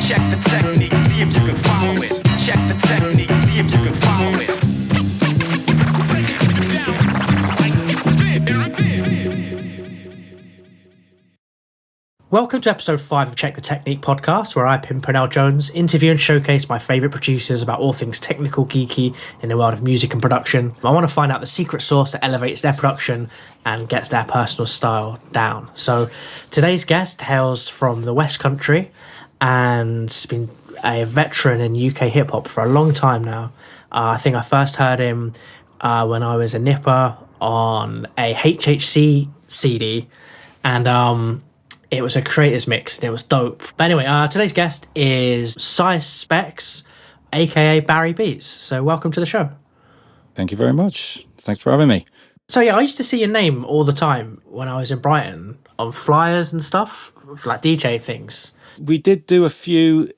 Check the technique, see if you can follow it. Check the technique, see if you can follow it. Welcome to episode 5 of Check the Technique podcast, where I, Pimpernel Jones, interview and showcase my favourite producers about all things technical geeky in the world of music and production. I want to find out the secret sauce that elevates their production and gets their personal style down. So today's guest hails from the West Country and has been a veteran in UK hip-hop for a long time now. I think I first heard him when I was a nipper on a HHC CD, and it was a creator's mix and it was dope. But anyway, today's guest is Si Spex, aka Barry Beats. So welcome to the show. Thank you very much. Thanks for having me. So yeah, I used to see your name all the time when I was in Brighton on flyers and stuff, for like DJ things. We did do a few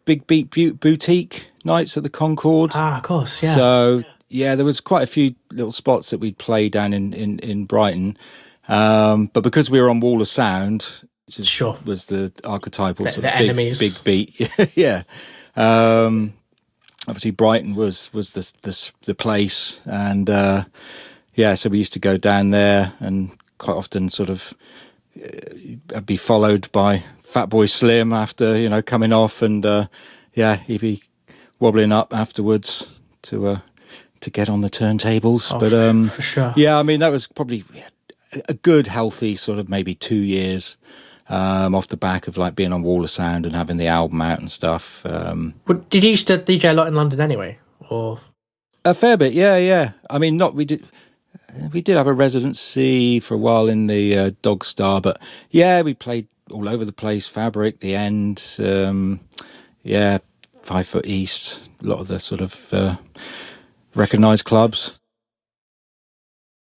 big beat boutique nights at the Concord. Ah, of course, yeah. So yeah, there was quite a few little spots that we'd play down in Brighton. But because we were on Wall of Sound, which was the archetypal sort of big beat, yeah. Obviously, Brighton was the place, and so we used to go down there, and quite often sort of I'd be followed by Fatboy Slim after coming off, and he'd be wobbling up afterwards to get on the turntables. For sure. Yeah, I mean that was probably a good, healthy sort of maybe 2 years off the back of like being on Wall of Sound and having the album out and stuff. Did you used to DJ a lot in London anyway, or a fair bit? Yeah. I mean, we did have a residency for a while in the Dog Star, but yeah, we played all over the place. Fabric, The End, 5 Foot East, a lot of the sort of recognised clubs.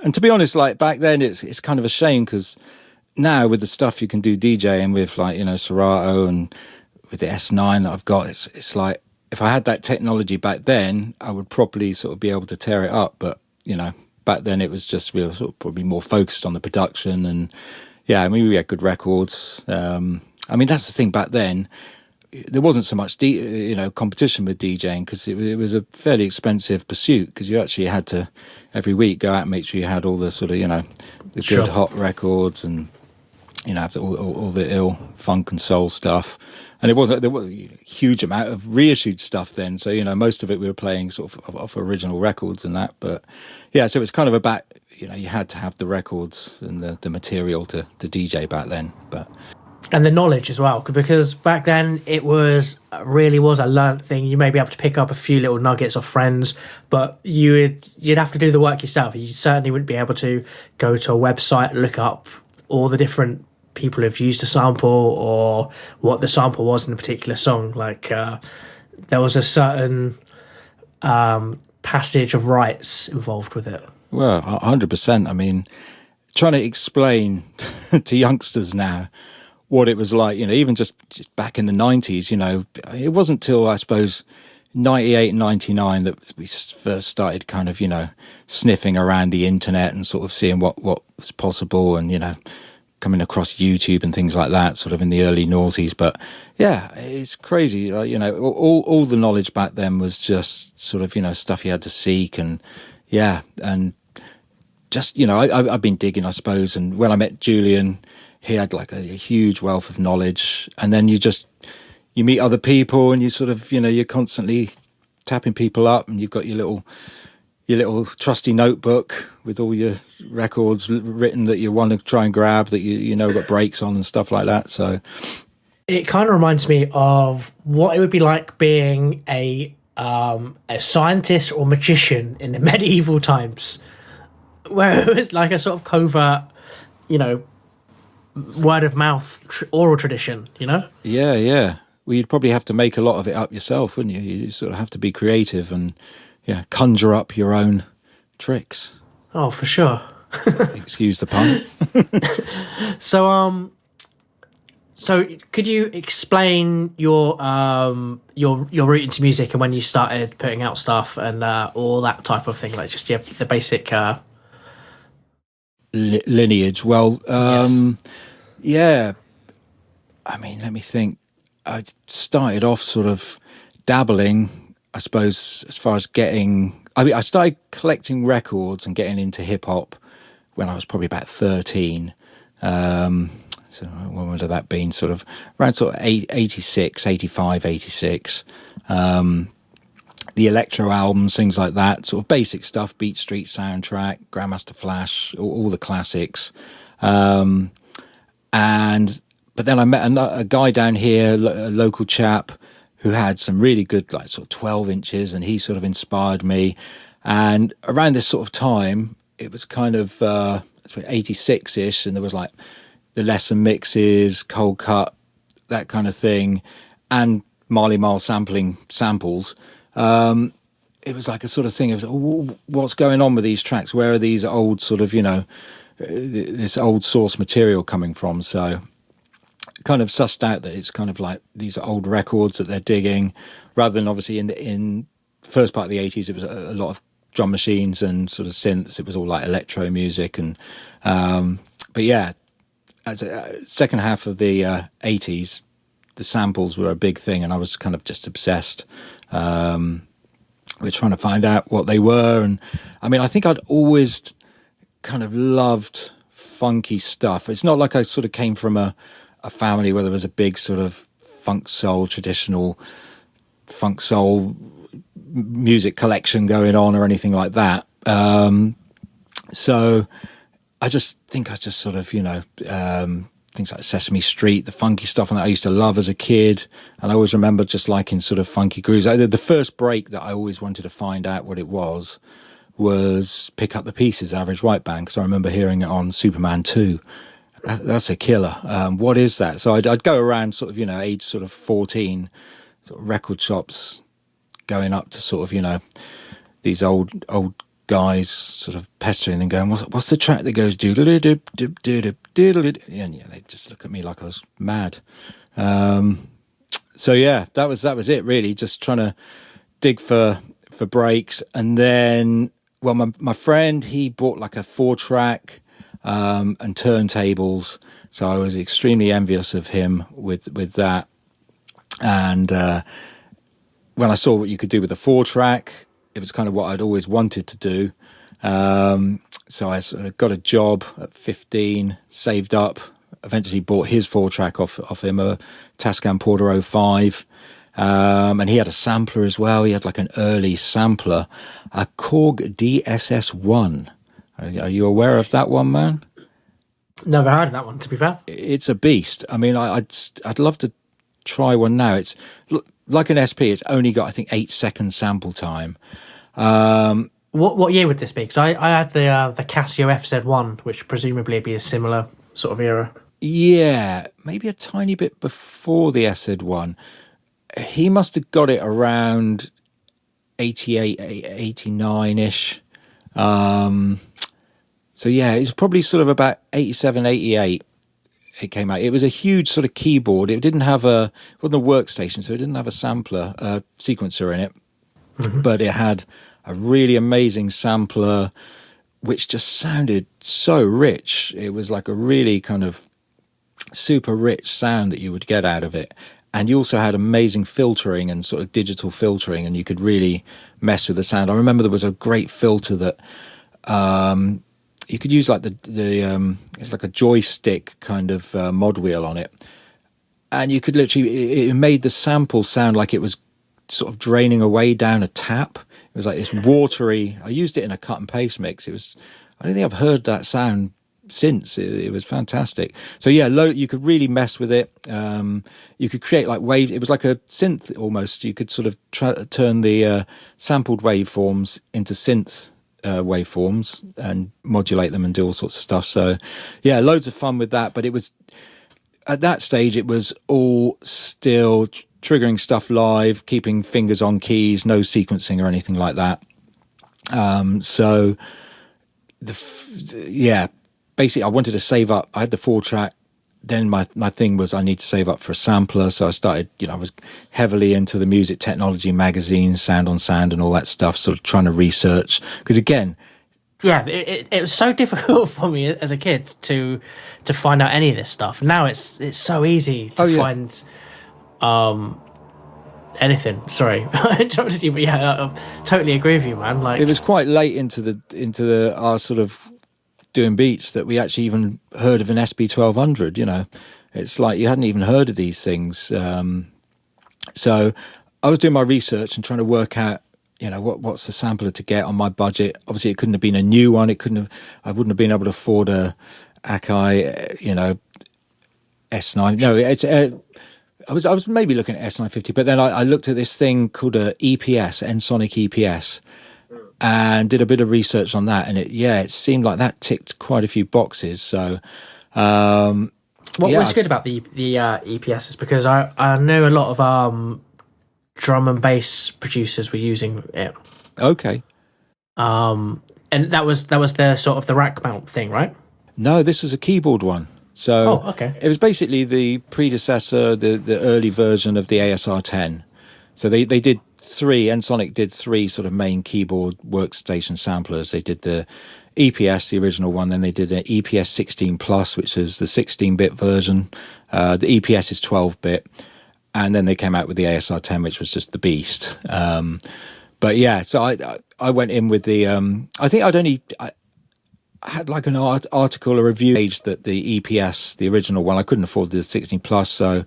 And to be honest, like back then, it's kind of a shame because now with the stuff you can do DJing with, like Serato and with the S9 that I've got, it's like if I had that technology back then, I would probably sort of be able to tear it up. But back then it was just we were sort of probably more focused on the production, and yeah, I mean we had good records. I mean that's the thing back then. There wasn't so much competition with DJing because it was a fairly expensive pursuit because you actually had to every week go out and make sure you had all the sort of the good hot records and have all the ill funk and soul stuff. And there was a huge amount of reissued stuff then, so most of it we were playing sort of off original records and that. But yeah, so it's kind of about you had to have the records and the material to DJ back then, but. And the knowledge as well, because back then it really was a learnt thing. You may be able to pick up a few little nuggets off friends, but you'd have to do the work yourself. You certainly wouldn't be able to go to a website, look up all the different people who've used a sample or what the sample was in a particular song. Like there was a certain passage of rights involved with it. Well, 100%. I mean, trying to explain to youngsters now what it was like, even just back in the 90s, it wasn't till I suppose 98, 99 that we first started kind of, sniffing around the internet and sort of seeing what was possible and, coming across YouTube and things like that sort of in the early noughties. But yeah, it's crazy. All the knowledge back then was just sort of, stuff you had to seek and yeah. And just, I've been digging, I suppose. And when I met Julian, he had like a huge wealth of knowledge, and then you meet other people, and you sort of you're constantly tapping people up, and you've got your little trusty notebook with all your records written that you want to try and grab that you got breaks on and stuff like that. So it kind of reminds me of what it would be like being a scientist or magician in the medieval times, where it was like a sort of covert, word of mouth oral tradition, Yeah. Well, you'd probably have to make a lot of it up yourself, wouldn't you? You sort of have to be creative and conjure up your own tricks. Oh, for sure. Excuse the pun. So could you explain your route into music and when you started putting out stuff and all that type of thing, like just the basic lineage? Well, yes. Yeah. I mean, let me think. I started off sort of dabbling, I suppose, as far as I started collecting records and getting into hip hop when I was probably about 13. So when would have that been? Sort of around sort of 86, 85, 86. The electro albums, things like that, sort of basic stuff, Beat Street Soundtrack, Grandmaster Flash, all the classics. But then I met a guy down here, a local chap, who had some really good, like sort of 12 inches, and he sort of inspired me. And around this sort of time, it was kind of 86-ish, and there was like the lesson mixes, cold cut, that kind of thing, and Marley Marl samples. It was like a sort of thing of, what's going on with these tracks? Where are these old sort of, this old source material coming from? So kind of sussed out that it's kind of like these are old records that they're digging, rather than obviously in the first part of the 80s, it was a lot of drum machines and sort of synths. It was all like electro music. And but yeah, as a second half of the 80s, the samples were a big thing, and I was kind of just obsessed. We're trying to find out what they were. And I mean, I think I'd always kind of loved funky stuff. It's not like I sort of came from a family where there was a big sort of traditional funk soul music collection going on or anything like that. So I just sort of, things like Sesame Street, the funky stuff, and that I used to love as a kid. And I always remember just liking sort of funky grooves. The first break that I always wanted to find out what it was Pick Up the Pieces, Average White Band, because I remember hearing it on Superman 2. That's a killer. What is that? So I'd go around sort of, age sort of 14, sort of record shops, going up to sort of, these old guys sort of pestering and going, what's the track that goes doodle dip dip dip doodle? And yeah, they just look at me like I was mad. So yeah, that was it really, just trying to dig for breaks. And then, well, my friend, he bought like a 4-track and turntables, so I was extremely envious of him with that. And when I saw what you could do with a 4-track, it was kind of what I'd always wanted to do. So I sort of got a job at 15, saved up, eventually bought his 4-track off him, a Tascam Porter 05. And he had a sampler as well. He had like an early sampler, a Korg DSS-1. Are you aware of that one, man? Never heard of that one, to be fair. It's a beast. I mean, I'd love to try one now. It's like an SP. It's only got, I think, 8-second sample time. What year would this be? Because I had the Casio FZ1, which presumably would be a similar sort of era. Yeah, maybe a tiny bit before the SZ1. He must have got it around 88, 89-ish. So yeah, it's probably sort of about 87, 88 it came out. It was a huge sort of keyboard. It wasn't a workstation, so it didn't have a sampler, sequencer in it. Mm-hmm. But it had a really amazing sampler, which just sounded so rich. It was like a really kind of super rich sound that you would get out of it. And you also had amazing filtering and sort of digital filtering, and you could really mess with the sound. I remember there was a great filter that you could use like the like a joystick kind of mod wheel on it, and you could literally, it made the sample sound like it was sort of draining away down a tap. It was like this watery. I used it in a cut and paste mix. I don't think I've heard that sound since. It was fantastic. So yeah, you could really mess with it. You could create like waves. It was like a synth almost. You could sort of turn the sampled waveforms into synth waveforms and modulate them and do all sorts of stuff. So yeah, loads of fun with that. But it was, at that stage, it was all still triggering stuff live, keeping fingers on keys, no sequencing or anything like that. So basically I wanted to save up. I had the 4-track. Then my thing was I need to save up for a sampler. So I started, I was heavily into the music technology magazines, Sound on Sound and all that stuff, sort of trying to research. Because again... Yeah, it was so difficult for me as a kid to find out any of this stuff. Now it's so easy to find anything. Sorry, I interrupted you, but yeah, I totally agree with you, man. Like, It was quite late into our sort of doing beats that we actually even heard of an SB 1200. You know, it's like you hadn't even heard of these things. So I was doing my research and trying to work out, you know, what's the sampler to get on my budget. Obviously, it couldn't have been a new one. I wouldn't have been able to afford a Akai, you know, S9. No, I was maybe looking at S950, but then I looked at this thing called a EPS, Ensoniq EPS, and did a bit of research on that, and it seemed like that ticked quite a few boxes. So, what was good about the EPS is because I know a lot of drum and bass producers were using it. Okay. And that was the sort of the rack mount thing, right? No, this was a keyboard one. So okay. It was basically the predecessor, the early version of the ASR 10. So they did three, Ensoniq did three sort of main keyboard workstation samplers. They did the EPS, the original one, then they did the EPS 16 Plus, which is the 16-bit version. The EPS is 12-bit. And then they came out with the ASR 10, which was just the beast. But yeah, so I went in with the, I think I had like an article, a review page that the EPS, the original one, I couldn't afford the 16 Plus, so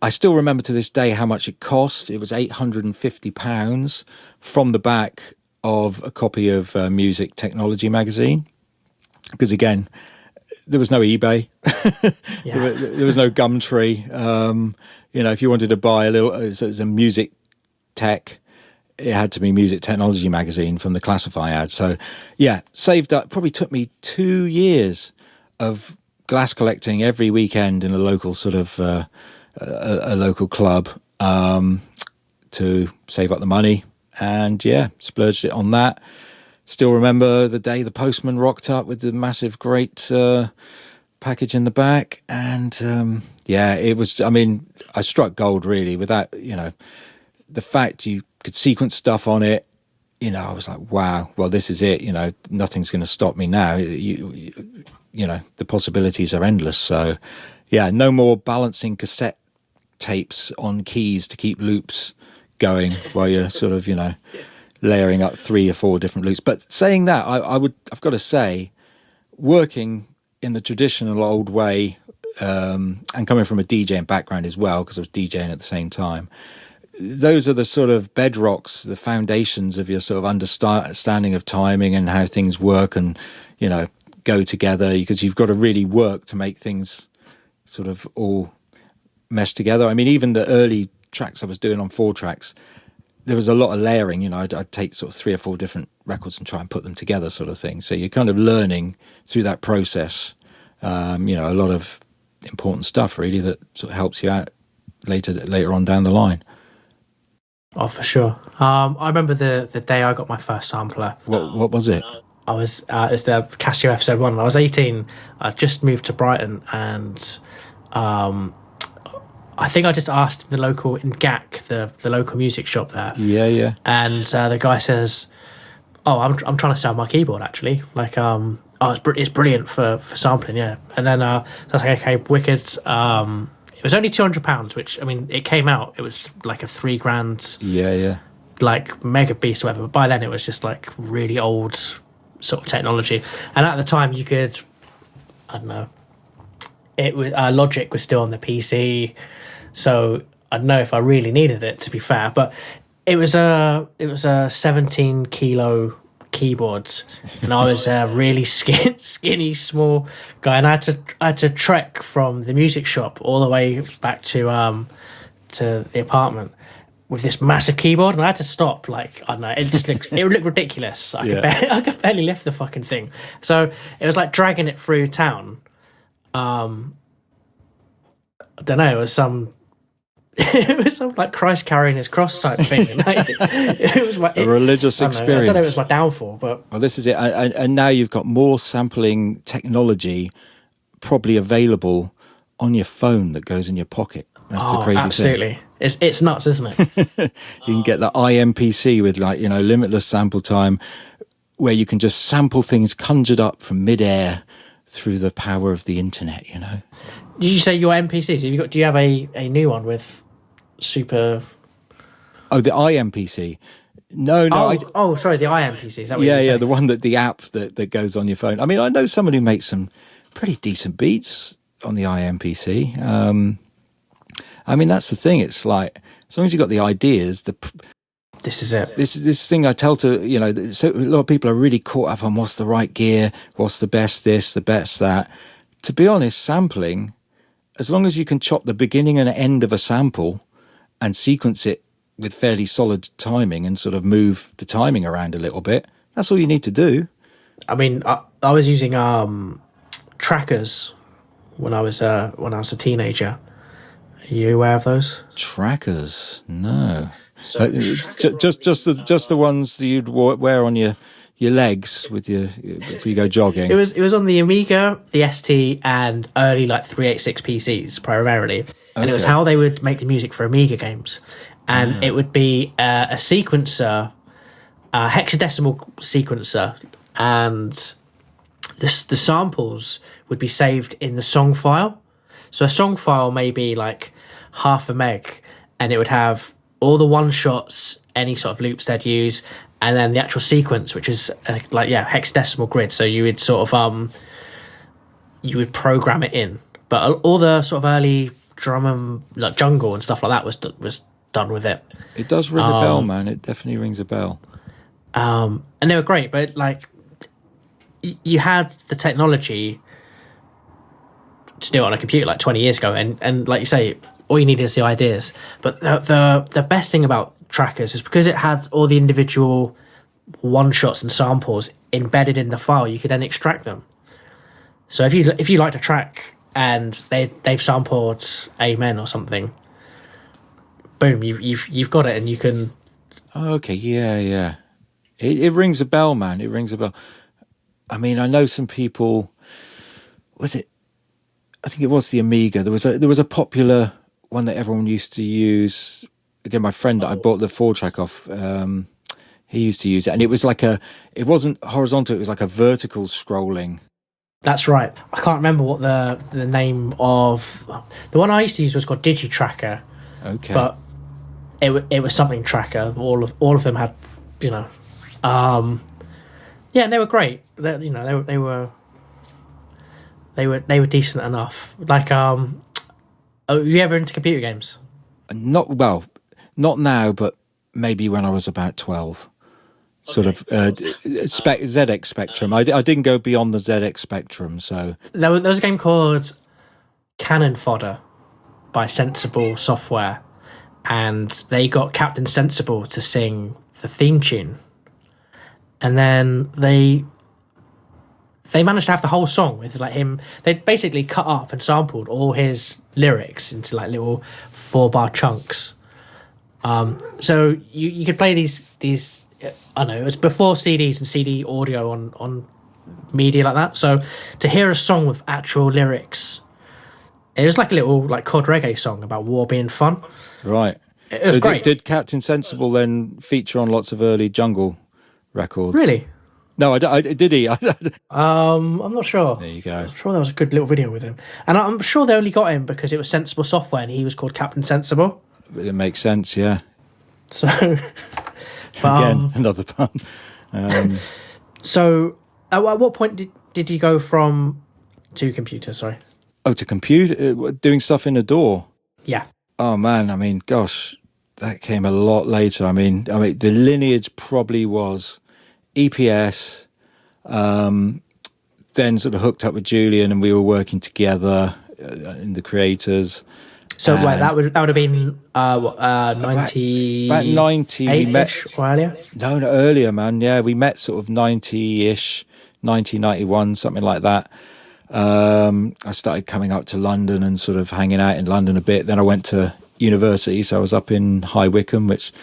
I still remember to this day how much it cost. It was £850 from the back of a copy of Music Technology magazine, because again, there was no eBay, there was no Gumtree. You know, if you wanted to buy as a music tech, it had to be Music Technology magazine from the Classify ad. So yeah, saved up, probably took me 2 years of glass collecting every weekend in a local sort of a local club to save up the money, and yeah, splurged it on that. Still remember the day the postman rocked up with the massive great package in the back, and yeah, it was, I mean, I struck gold really with that. You know, the fact you could sequence stuff on it, you know, I was like, wow, well, this is it. You know, nothing's going to stop me now. You know, the possibilities are endless. So yeah, no more balancing cassette tapes on keys to keep loops going while you're sort of, you know, layering up 3 or 4 different loops. But saying that, I've got to say, working in the traditional old way, and coming from a DJing background as well, because I was DJing at the same time, those are the sort of bedrocks, the foundations of your sort of understanding of timing and how things work and, you know, go together, because you've got to really work to make things sort of all mesh together. I mean, even the early tracks I was doing on 4 tracks, there was a lot of layering. You know, I'd take sort of 3 or 4 different records and try and put them together, sort of thing. So you're kind of learning through that process, you know, a lot of important stuff really that sort of helps you out later on down the line. Oh, for sure. I remember the day I got my first sampler. What was it? It's the Casio FZ1. I was 18. I just moved to Brighton, and I think I just asked the local in GAC, the local music shop there. Yeah. And the guy says, "Oh, I'm trying to sell my keyboard actually. Like, it's brilliant for sampling, yeah." And then I was like, "Okay, wicked." It was only £200, which, I mean, it came out, it was like a $3,000, Yeah. like mega beast or whatever. But by then it was just like really old sort of technology. And at the time you could, I don't know, it was Logic was still on the PC, so I don't know if I really needed it, to be fair. But it was a 17 kilo keyboard, and I was a really skinny small guy, and I had to trek from the music shop all the way back to the apartment with this massive keyboard, and I had to stop. Like, I don't know, it looked ridiculous. I could barely lift the fucking thing, so it was like dragging it through town. I don't know, it was some like Christ carrying his cross type thing. Like, it was a religious experience. I don't know if it was my downfall, but well, this is it. And now you've got more sampling technology probably available on your phone that goes in your pocket. That's the crazy absolutely. Thing. It's nuts, isn't it? You can get the IMPC with, like, you know, limitless sample time, where you can just sample things conjured up from midair through the power of the internet. You know. Did you say your MPC? So do you have a new one with super. Oh, the IMPC. No, Sorry, the IMPC. Is that what yeah, you're saying? the one the app that goes on your phone. I mean, I know someone who makes some pretty decent beats on the IMPC. I mean, that's the thing. It's like, as long as you've got the ideas, This is it. this thing I tell to, so a lot of people are really caught up on what's the right gear, what's the best this, the best that. To be honest, sampling, as long as you can chop the beginning and end of a sample and sequence it with fairly solid timing and sort of move the timing around a little bit, that's all you need to do. I mean, I was using trackers when I was a teenager. Are you aware of those? Trackers? No. Just the ones that you'd wear on your legs with if you go jogging. It was on the Amiga, the ST, and early like 386 PCs primarily, and it was how they would make the music for Amiga games, and it would be a sequencer, a hexadecimal sequencer, and the samples would be saved in the song file. So a song file may be like half a meg, and it would have all the one shots, any sort of loops they'd use, and then the actual sequence, which is hexadecimal grid. So you would sort of you would program it in, but all the sort of early drum and like jungle and stuff like that was done with it. It does ring a bell, man. It definitely rings a bell. And they were great, but like you had the technology to do it on a computer like 20 years ago, and like you say, all you need is the ideas. But the best thing about trackers is because it had all the individual one shots and samples embedded in the file, you could then extract them. So if you like a track and they've sampled Amen or something, boom, you've got it, and you can. Okay, yeah. It rings a bell, man. It rings a bell. I mean, I know some people. Was it? I think it was the Amiga. There was a popular one that everyone used to use. Again, my friend that I bought the 4-track off, he used to use it, and it was it wasn't horizontal, it was like a vertical scrolling. That's right. I can't remember what the name of the one I used to use was called DigiTracker. Okay, but it was something tracker. All of them had, yeah, and they were great. They were decent enough. Like, are you ever into computer games? Not now, but maybe when I was about 12. Sort of ZX Spectrum. I didn't go beyond the ZX Spectrum, so There was a game called Cannon Fodder by Sensible Software, and they got Captain Sensible to sing the theme tune, and then they managed to have the whole song with like him. They basically cut up and sampled all his lyrics into like little 4-bar chunks. So you could play these. I know it was before CDs and CD audio on media like that. So to hear a song with actual lyrics, it was like a little like cod reggae song about war being fun. right. It was great. Did Captain Sensible then feature on lots of early jungle records? Really? No, did he? I'm not sure. There you go. I'm sure there was a good little video with him, and I'm sure they only got him because it was Sensible Software and he was called Captain Sensible. It makes sense, yeah. So, Again, another pun. So, at what point did you go to computer? Sorry. Oh, to compute, doing stuff in the DAW. Yeah. Oh man, I mean, gosh, that came a lot later. I mean, the lineage probably was EPS, then sort of hooked up with Julian, and we were working together in the creators. So that would have been 90 about 90 we met or earlier. No, earlier, man. Yeah, we met sort of 90-ish, 1991, something like that. I started coming up to London and sort of hanging out in London a bit. Then I went to university, so I was up in High Wycombe, which,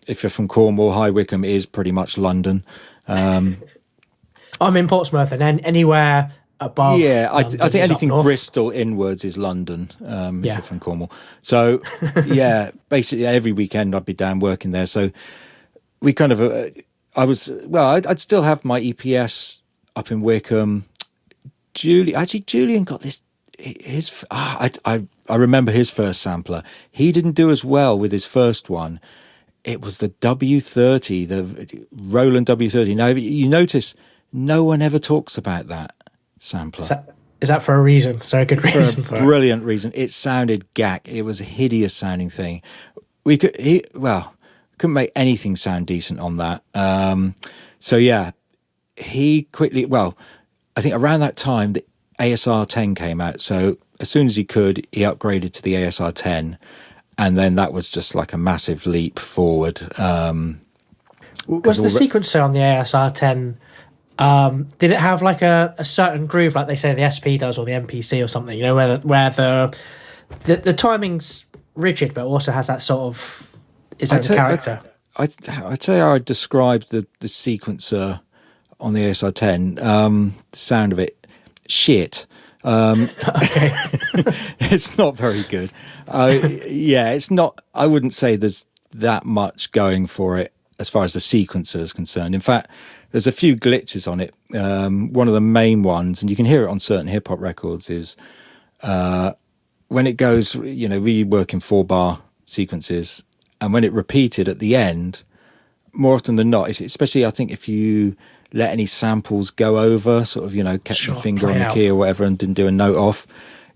if you're from Cornwall, High Wycombe is pretty much London. I'm in Portsmouth, and anywhere above. Yeah, I think anything north. Bristol inwards is London, if you're from Cornwall. So, yeah, basically every weekend I'd be down working there. So we kind of, I'd still have my EPS up in Wycombe. Julian got this, I I remember his first sampler. He didn't do as well with his first one. It was the W30, the Roland W30. Now, you notice no one ever talks about that sampler. Is that for a reason? Is there a good reason for it? Brilliant reason. It sounded gack. It was a hideous sounding thing. Couldn't make anything sound decent on that. So yeah, he quickly, I think around that time the ASR 10 came out. So as soon as he could, he upgraded to the ASR 10. And then that was just like a massive leap forward. Was the sequencer on the ASR 10, did it have like a certain groove, like they say the SP does, or the MPC or something, where the timing's rigid, but also has that sort of its own character? I'd say I'd describe the sequencer on the ASR 10, the sound of it, shit. Okay. It's not very good. It's not. I wouldn't say there's that much going for it as far as the sequencer is concerned. In fact, there's a few glitches on it. One of the main ones, and you can hear it on certain hip hop records, is when it goes. We work in 4-bar sequences, and when it repeated at the end, more often than not, especially I think if you let any samples go over, sort of, kept your finger on the key or whatever and didn't do a note off,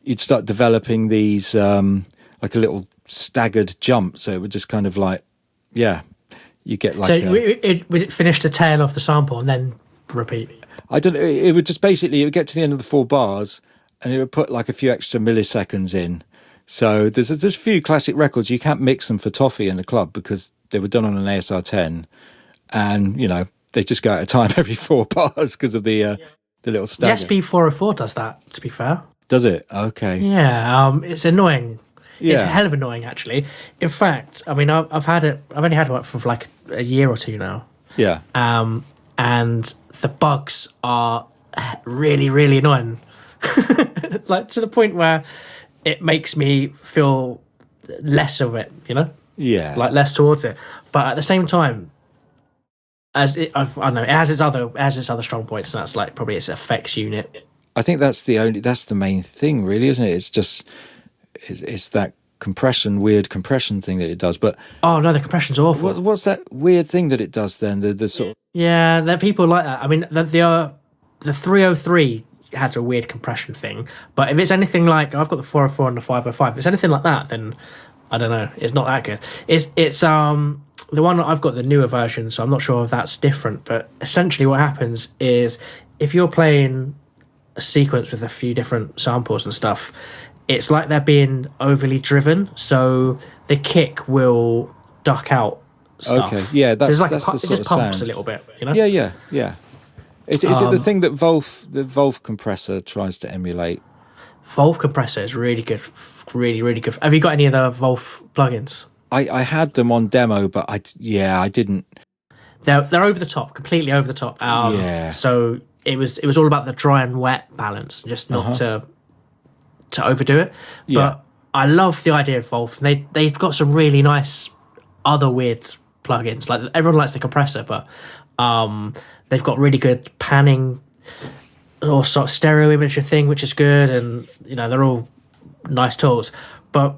you'd start developing these like a little staggered jump. So it would just kind of like, you get like... So would it finish the tail of the sample and then repeat? I don't know. It would just basically, it would get to the end of the 4 bars and it would put like a few extra milliseconds in. So there's a few classic records, you can't mix them for toffee in the club because they were done on an ASR 10 and, they just go out of time every 4 bars because of the little stagger. The SB404 does that, to be fair. Does it? Okay. Yeah, it's annoying. Yeah. It's a hell of annoying, actually. In fact, I mean, I've only had it for like a year or two now. Yeah. And the bugs are really, really annoying. Like to the point where it makes me feel less of it, Yeah. like less towards it. But at the same time, I don't know, it has its other strong points, and that's like probably its effects unit. I think that's the main thing, really, isn't it? It's just it's that weird compression thing that it does. But oh no, the compression's awful. What's that weird thing that it does then? The sort of... Yeah, there are people like that. I mean, the 303 has a weird compression thing, but if it's anything like I've got the 404 and the 505, if it's anything like that, then I don't know, it's not that good. It's the one I've got the newer version, so I'm not sure if that's different, but essentially what happens is if you're playing a sequence with a few different samples and stuff, it's like they're being overly driven, so the kick will duck out stuff. Okay, yeah, that's so the it sort just of pumps sound. a little bit, Yeah. Is it the thing that the Wolf compressor tries to emulate? Wolf compressor is really good, really, really good. Have you got any of the Wolf plugins? I had them on demo, but I didn't. They're over the top, completely over the top. So it was all about the dry and wet balance, just not to overdo it. Yeah. But I love the idea of Wolf. They've got some really nice other weird plugins. Like everyone likes the compressor, but they've got really good panning or sort of stereo imager thing, which is good, and they're all nice tools. But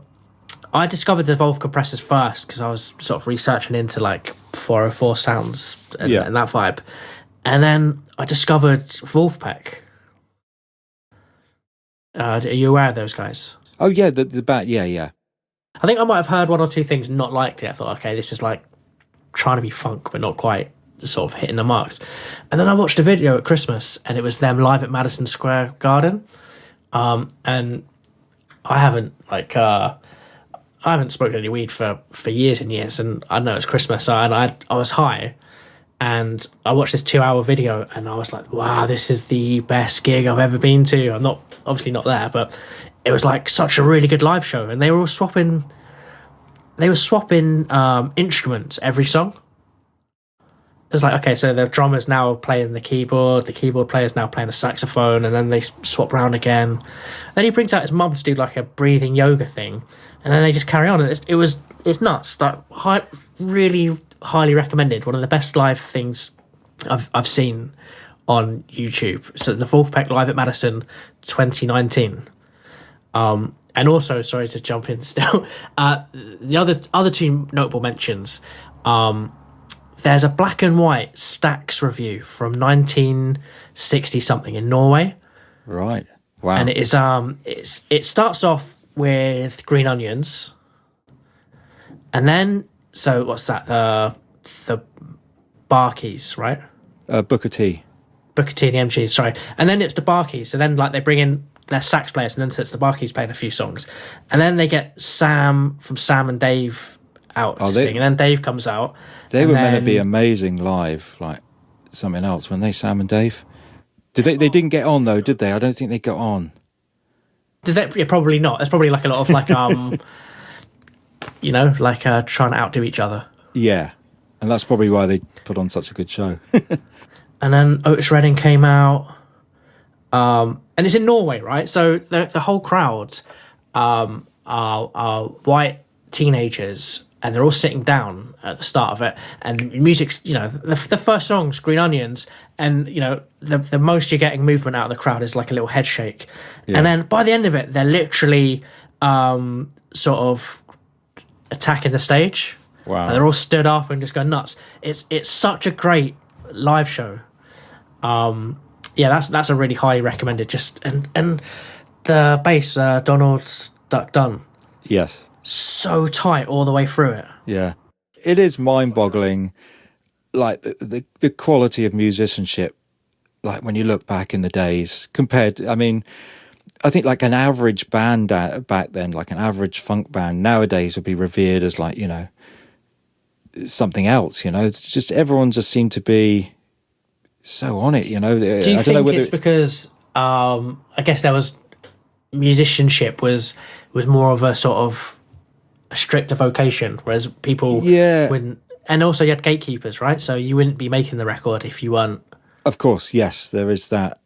I discovered the Wolf compressors first because I was sort of researching into like 404 sounds and that vibe. And then I discovered Wolfpack. Are you aware of those guys? Oh yeah, the bat. Yeah. I think I might have heard one or two things and not liked it. I thought, okay, this is like trying to be funk, but not quite sort of hitting the marks. And then I watched a video at Christmas, and it was them live at Madison Square Garden. And I haven't smoked any weed for years and years, and I know it's Christmas, and I was high, and I watched this 2-hour video, and I was like, wow, this is the best gig I've ever been to. I'm obviously not there, but it was like such a really good live show, and they were swapping instruments every song. It's like, okay, so the drummer's now playing the keyboard player's now playing the saxophone, and then they swap around again. Then he brings out his mum to do like a breathing yoga thing, and then they just carry on. And it's nuts. Like really highly recommended. One of the best live things I've seen on YouTube. So the Wolfpack live at Madison 2019. And also, sorry to jump in still, the other two notable mentions. There's a black and white Stax review from 1960 something in Norway, Right. Wow. and it starts off with Green Onions, and then so what's that? The Barkeys, right? Booker T. Booker T and the MGs, sorry. And then it's the Barkeys. So then like they bring in their sax players, and then it's the Barkeys playing a few songs. And then they get Sam and Dave out to sing. And then Dave comes out. They were meant to be amazing live, like something else, weren't they, Sam and Dave? Did they didn't get on though, did they? I don't think they got on. Did they? Yeah, probably not. There's probably like a lot of like trying to outdo each other. Yeah. And that's probably why they put on such a good show. And then Otis Redding came out. And it's in Norway, right? So the whole crowd are white teenagers, and they're all sitting down at the start of it. And music's, the first song's Green Onions, and the most you're getting movement out of the crowd is like a little head shake. Yeah. And then by the end of it, they're literally sort of attacking the stage. Wow! And they're all stood up and just go nuts. It's such a great live show. That's a really highly recommended. Just and the bass, Donald Duck Dunn. Yes. So tight all the way through it. Yeah, it is mind-boggling, like the quality of musicianship. Like when you look back in the days, compared to, I think like an average band back then, like an average funk band nowadays would be revered as like something else. It's just everyone just seemed to be so on it. Do you think it's because I guess there was musicianship was more of a sort of a stricter vocation, whereas people wouldn't, and also you had gatekeepers, right? So you wouldn't be making the record if you weren't. Of course, yes, there is that,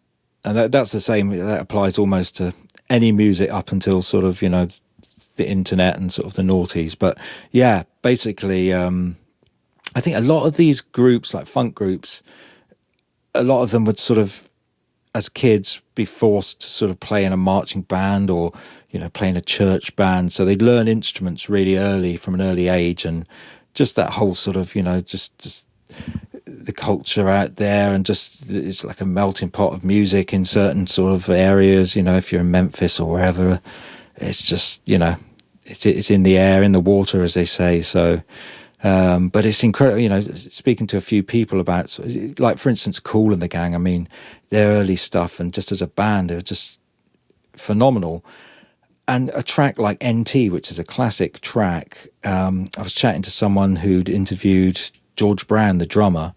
and that's the same. That applies almost to any music up until sort of the internet and sort of the noughties. But yeah, basically, I think a lot of these groups, like funk groups, a lot of them would sort of, as kids, be forced to sort of play in a marching band or play in a church band. So they'd learn instruments really early, from an early age, and just that whole sort of just the culture out there, and just it's like a melting pot of music in certain sort of areas. If you're in Memphis or wherever, it's just it's in the air, in the water, as they say. So. But it's incredible, speaking to a few people about, like, for instance, Kool and the Gang, their early stuff, and just as a band, they were just phenomenal. And a track like NT, which is a classic track, I was chatting to someone who'd interviewed George Brown, the drummer,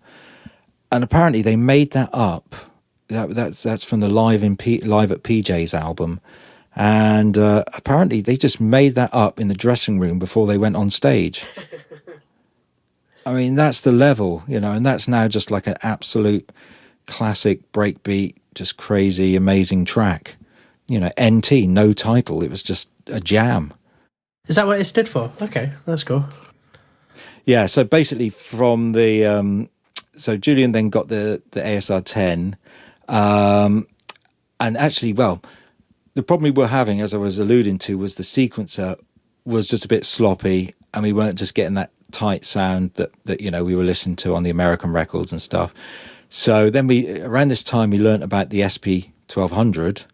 and apparently they made that up. That's from the Live at PJ's album. And apparently they just made that up in the dressing room before they went on stage. That's the level, and that's now just like an absolute classic breakbeat, just crazy, amazing track. NT, no title. It was just a jam. Is that what it stood for? Okay, that's cool. Yeah, so basically from the... so Julian then got the ASR 10. And actually, well, the problem we were having, as I was alluding to, was the sequencer was just a bit sloppy, and we weren't just getting that tight sound that we were listening to on the American records and stuff. So then around this time we learnt about the SP 1200.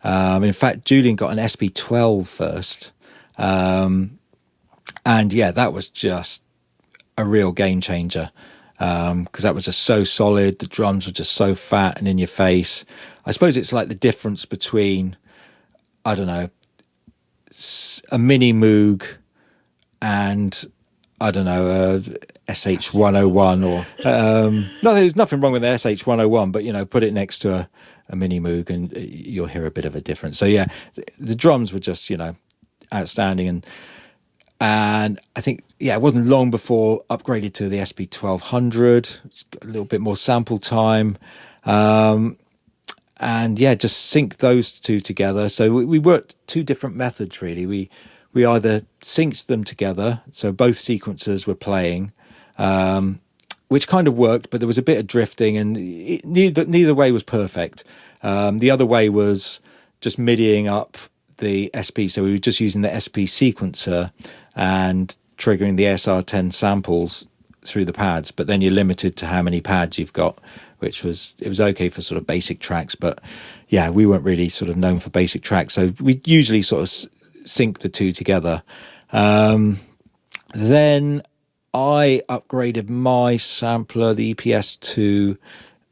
In fact, Julian got an SP 12 first, and yeah, that was just a real game changer, because that was just so solid. The drums were just so fat and in your face. I suppose it's like the difference between, I don't know, a Mini Moog and, I don't know, SH101 or... no, there's nothing wrong with the SH101, but, put it next to a Mini Moog and you'll hear a bit of a difference. So, yeah, the drums were just, outstanding. And I think, it wasn't long before upgraded to the SP 1200. It's got a little bit more sample time. And, just sync those two together. So we worked two different methods, really. We either synced them together, so both sequencers were playing, which kind of worked, but there was a bit of drifting, and neither way was perfect. The other way was just MIDIing up the SP. So we were just using the SP sequencer and triggering the SR10 samples through the pads, but then you're limited to how many pads you've got, it was okay for sort of basic tracks, but yeah, we weren't really sort of known for basic tracks, so we usually sort of sync the two together. Then I upgraded my sampler, the EPS, to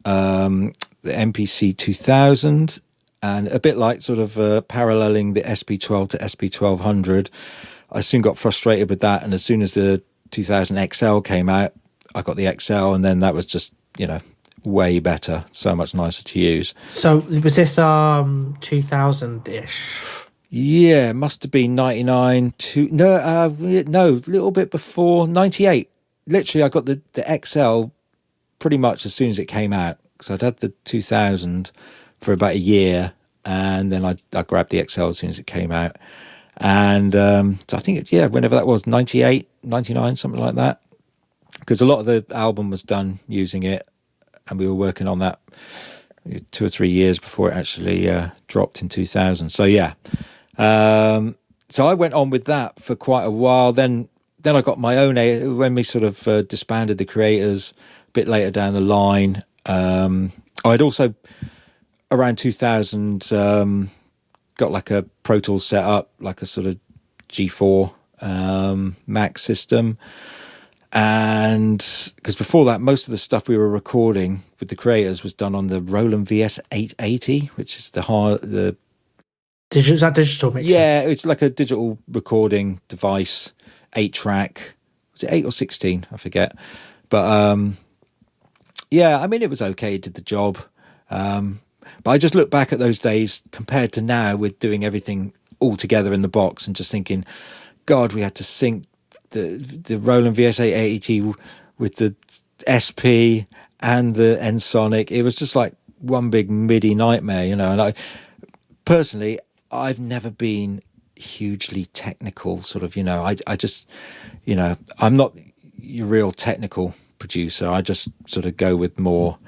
the MPC 2000, and a bit like sort of paralleling the SP12 to SP1200. I soon got frustrated with that, and as soon as the 2000 XL came out, I got the XL, and then that was just, way better, so much nicer to use. So was this 2000-ish? Yeah, it must have been 99 to no, a little bit before 98. Literally, I got the XL pretty much as soon as it came out, because I'd had the 2000 for about a year, and then I grabbed the XL as soon as it came out. And so I think, whenever that was, 98, 99, something like that, because a lot of the album was done using it, and we were working on that 2 or 3 years before it actually dropped in 2000. So yeah, so I went on with that for quite a while. Then I got my own, when we sort of disbanded the Creators a bit later down the line. I'd also, around 2000, got like a Pro Tools set up, like a sort of G4 Max system. And because before that, most of the stuff we were recording with the Creators was done on the Roland VS 880, which is is that digital mixer? Yeah, it's like a digital recording device, 8-track. Was it 8 or 16? I forget. But yeah, I mean, it was okay. It did the job. But I just look back at those days compared to now with doing everything all together in the box and just thinking, God, we had to sync the Roland VS 880 with the SP and the Ensoniq. It was just like one big MIDI nightmare, And I personally, I've never been hugely technical, sort of, I just, I'm not your real technical producer. I just sort of go with more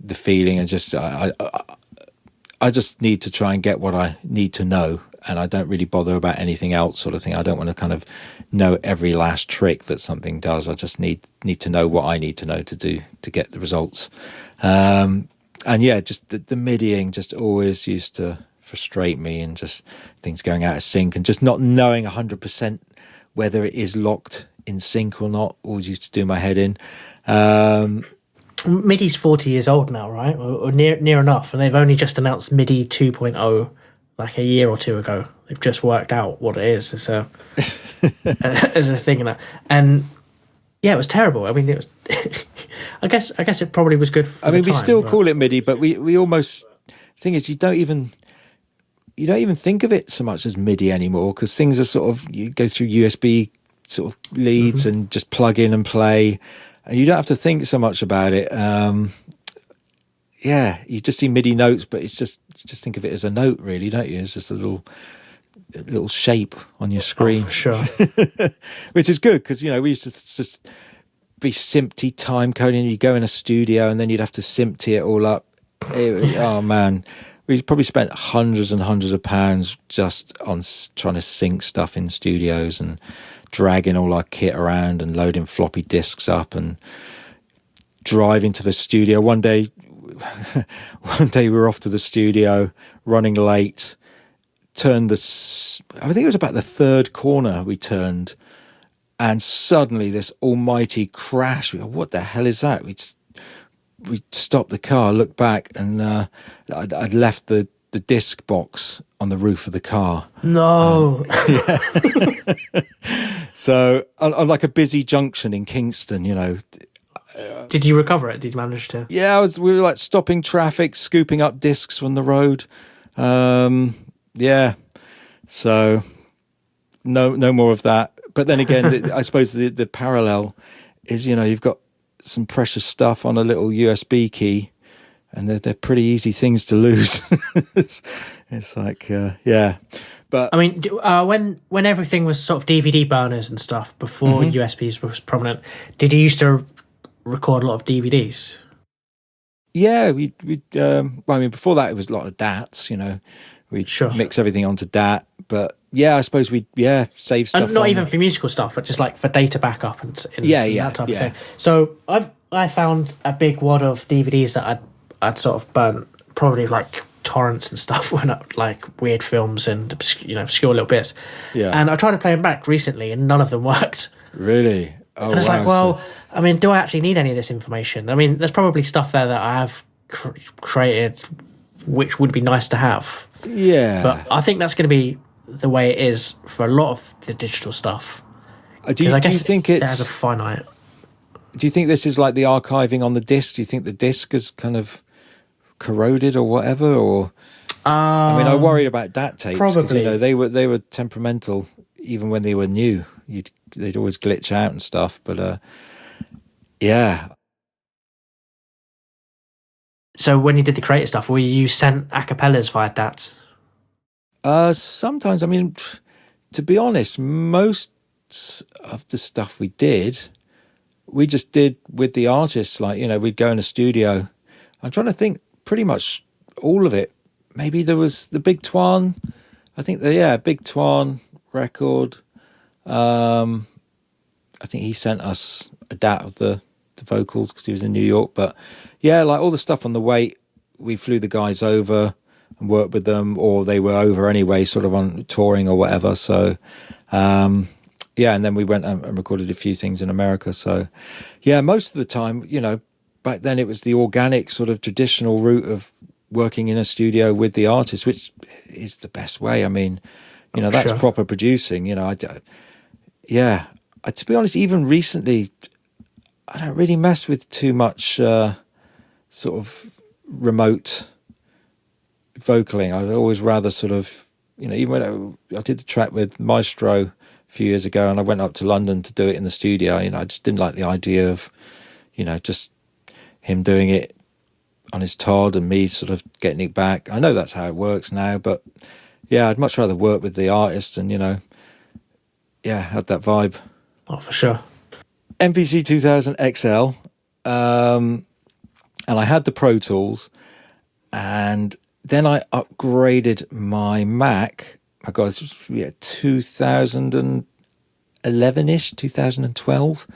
the feeling, and just I just need to try and get what I need to know, and I don't really bother about anything else, sort of thing. I don't want to kind of know every last trick that something does. I just need to know what I need to know to get the results. And yeah, just the MIDIing just always used to frustrate me, and just things going out of sync and just not knowing 100% whether it is locked in sync or not. Always used to do my head in. MIDI's 40 years old now, right? Or near enough, and they've only just announced MIDI 2.0 like a year or two ago. They've just worked out what it is. It's a thing in that, and yeah, it was terrible. I mean, it was. I guess it probably was good. For I mean, the we time, still but... call it MIDI, but we almost. The thing is, you don't even think of it so much as MIDI anymore, because things are sort of, you go through USB sort of leads and just plug in and play, and you don't have to think so much about it. Yeah, you just see MIDI notes, but it's just think of it as a note, really, don't you? It's just a little shape on your screen. Oh, for sure. Which is good, because we used to just be SMPTE time coding. You go in a studio and then you'd have to SMPTE it all up. Oh man, we probably spent hundreds and hundreds of pounds just on trying to sync stuff in studios and dragging all our kit around and loading floppy disks up and driving to the studio. One day we were off to the studio, running late, I think it was about the third corner we turned, and suddenly this almighty crash. We go, what the hell is that? We stopped the car, looked back, and I'd left the disc box on the roof of the car. No. Yeah. So on like a busy junction in Kingston, Did you recover it? Did you manage to? Yeah, we were like stopping traffic, scooping up discs from the road. Yeah, so no more of that. But then again, I suppose the parallel is, you've got some precious stuff on a little USB key, and they're pretty easy things to lose. It's like, yeah. But I mean, when everything was sort of DVD burners and stuff before USBs was prominent, did you used to record a lot of DVDs? Yeah, we I mean, before that it was a lot of DATs, we'd Sure. mix everything onto DAT. But yeah, I suppose we'd save stuff. And not on- even for musical stuff, but just like for data backup and that type of thing. yeah. So I found a big wad of DVDs that I'd sort of burnt, probably like torrents and stuff, when like weird films and obscure little bits. Yeah. And I tried to play them back recently, and none of them worked. Really? Oh, And it's wow. like, well, I mean, do I actually need any of this information? I mean, there's probably stuff there that I have created, which would be nice to have. Yeah. But I think that's going to be the way it is for a lot of the digital stuff. Do you think it has it's? a finite? Do you think this is like the archiving on the disc? Do you think the disc has kind of corroded or whatever? Or I mean, I worry about DAT tapes because probably. they were temperamental even when they were new. They'd always glitch out and stuff. But yeah. So when you did the creative stuff, were you sent a cappellas via DAT? Sometimes, I mean, to be honest, most of the stuff we just did with the artists. Like, we'd go in a studio. I'm trying to think, pretty much all of it. Maybe there was the Big Twan. I think Big Twan record. I think he sent us a DAT of the vocals because he was in New York. But yeah, like all the stuff on the Wait, we flew the guys over and worked with them, or they were over anyway, sort of on touring or whatever. So yeah, and then we went and recorded a few things in America. So yeah, most of the time, back then it was the organic sort of traditional route of working in a studio with the artist, which is the best way. I mean, that's sure. proper producing. To be honest, even recently, I don't really mess with too much sort of remote vocaling. I'd always rather sort of, even when I did the track with Maestro a few years ago, and I went up to London to do it in the studio, I just didn't like the idea of, just him doing it on his Todd and me sort of getting it back. I know that's how it works now, but yeah, I'd much rather work with the artist and, had that vibe. Oh, for sure. MPC 2000 XL, and I had the Pro Tools, and then I upgraded my Mac. I got 2011-ish, 2012.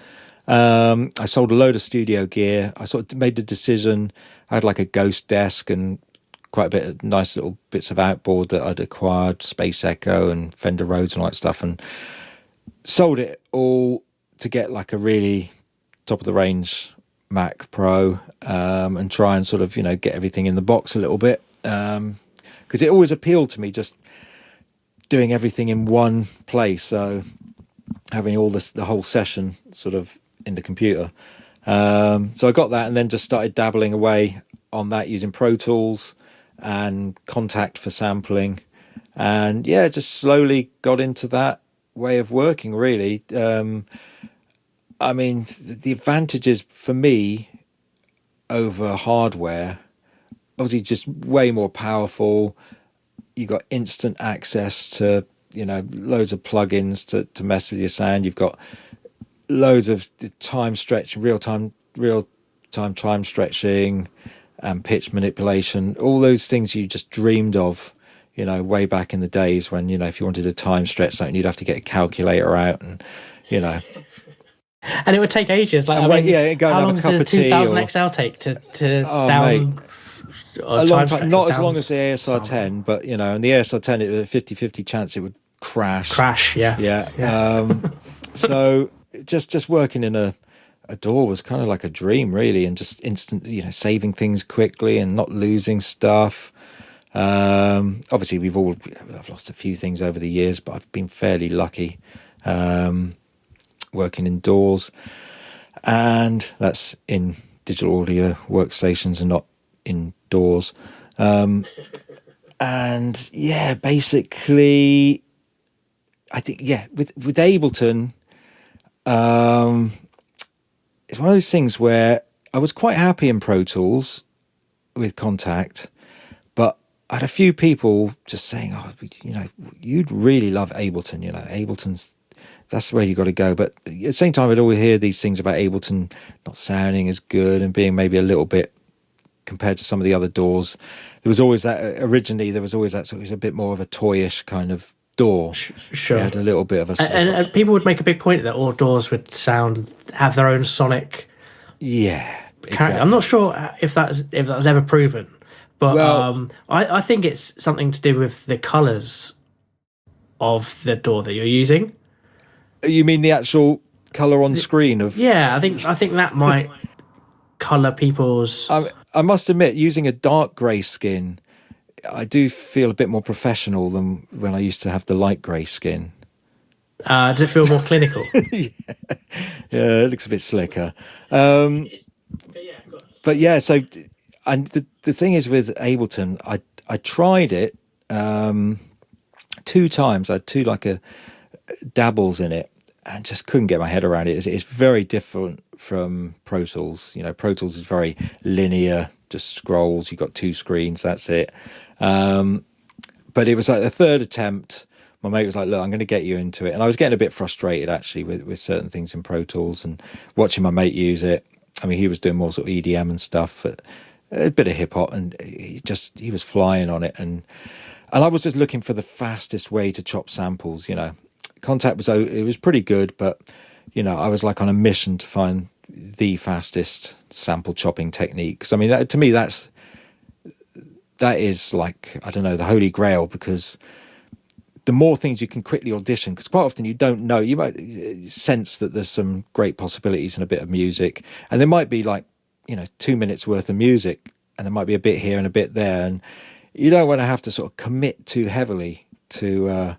I sold a load of studio gear. I sort of made the decision. I had like a Ghost desk and quite a bit of nice little bits of outboard that I'd acquired, Space Echo and Fender Rhodes and all that stuff, and sold it all to get like a really top of the range Mac Pro, and try and sort of, get everything in the box a little bit. Because it always appealed to me just doing everything in one place. So having all the whole session sort of in the computer. So I got that and then just started dabbling away on that using Pro Tools and Contact for sampling. And yeah, just slowly got into that way of working, really. I mean, the advantages for me over hardware, obviously just way more powerful. You got instant access to, loads of plugins to mess with your sound. You've got loads of time stretch, real time time stretching and pitch manipulation, all those things you just dreamed of, way back in the days when, if you wanted a time stretch something, you'd have to get a calculator out and, And it would take ages. Like, go and how have long a cup does of the tea 2000 XL take to down? mate. A long time, not as down long as the ASR 10, but and the ASR 10, it was a 50-50 chance it would crash. Yeah. So just working in a DAW was kind of like a dream, really, and just instant, saving things quickly and not losing stuff. Obviously I've lost a few things over the years, but I've been fairly lucky working indoors, and that's in digital audio workstations and not indoors. And yeah, basically I think with Ableton, it's one of those things where I was quite happy in Pro Tools with Contact, but I had a few people just saying, you'd really love Ableton, Ableton's, that's where you got to go. But at the same time, I'd always hear these things about Ableton not sounding as good and being maybe a little bit, compared to some of the other DAWs, there there was always that originally. There was always that sort of, it was a bit more of a toyish kind of door. Sure. It had a little bit of a sort And people would make a big point that all doors would have their own sonic. Yeah, Exactly. I'm not sure if that was ever proven, but I think it's something to do with the colours of the door that you're using. You mean the actual colour on screen of? Yeah, I think that might colour people's. I must admit, using a dark grey skin, I do feel a bit more professional than when I used to have the light grey skin. Does it feel more clinical? Yeah, it looks a bit slicker. But yeah, so and the thing is with Ableton, I tried it 2 times. I had 2 dabbles in it and just couldn't get my head around it. It's very different from Pro Tools. You know, Pro Tools is very linear, just scrolls. You've got 2 screens, that's it. But it was like the 3rd attempt. My mate was like, look, I'm going to get you into it. And I was getting a bit frustrated actually with certain things in Pro Tools and watching my mate use it. I mean, he was doing more sort of EDM and stuff, but a bit of hip hop, and he was flying on it. And I was just looking for the fastest way to chop samples, you know. Contact it was pretty good, but, you know, I was like on a mission to find the fastest sample chopping technique. 'Cause I mean, to me, that is like, I don't know, the holy grail, because the more things you can quickly audition, because quite often you don't know, you might sense that there's some great possibilities in a bit of music, and there might be 2 minutes worth of music, and there might be a bit here and a bit there, and you don't want to have to sort of commit too heavily to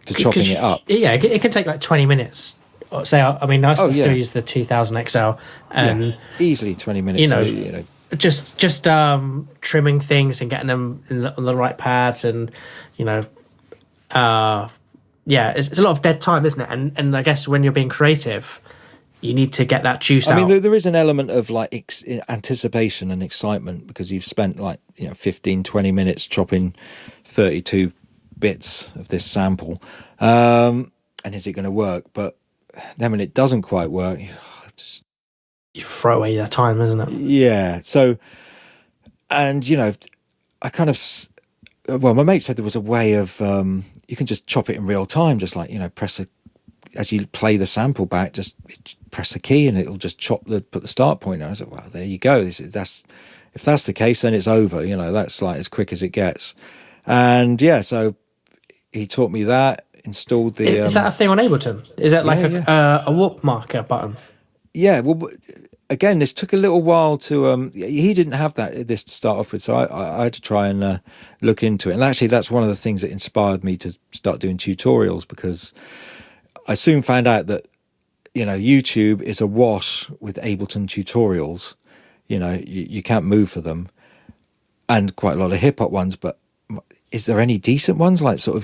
chopping it up. Yeah, it can take like 20 minutes. Say, I mean, I still use the 2000 XL, and easily 20 minutes. You know, just trimming things and getting them on the right pads, and you know. It's a lot of dead time, isn't it? And I guess when you're being creative, you need to get that juice out. I mean, there is an element of anticipation and excitement, because you've spent 15, 20 minutes chopping 32 bits of this sample. And is it going to work? But then when it doesn't quite work, you throw away that time, isn't it? Yeah. So, and, I kind of... Well, my mate said there was a way of you can just chop it in real time, just as you play the sample back, just press a key and it'll just put the start point. And I was like, well, there you go. If that's the case, then it's over. That's like as quick as it gets. And yeah, so he taught me that. Installed the. Is that a thing on Ableton? Is that a warp marker button? Yeah. Well, again, this took a little while to. He didn't have this to start off with, so I had to try and look into it. And actually, that's one of the things that inspired me to start doing tutorials, because I soon found out that YouTube is awash with Ableton tutorials. You can't move for them, and quite a lot of hip hop ones. But is there any decent ones, like sort of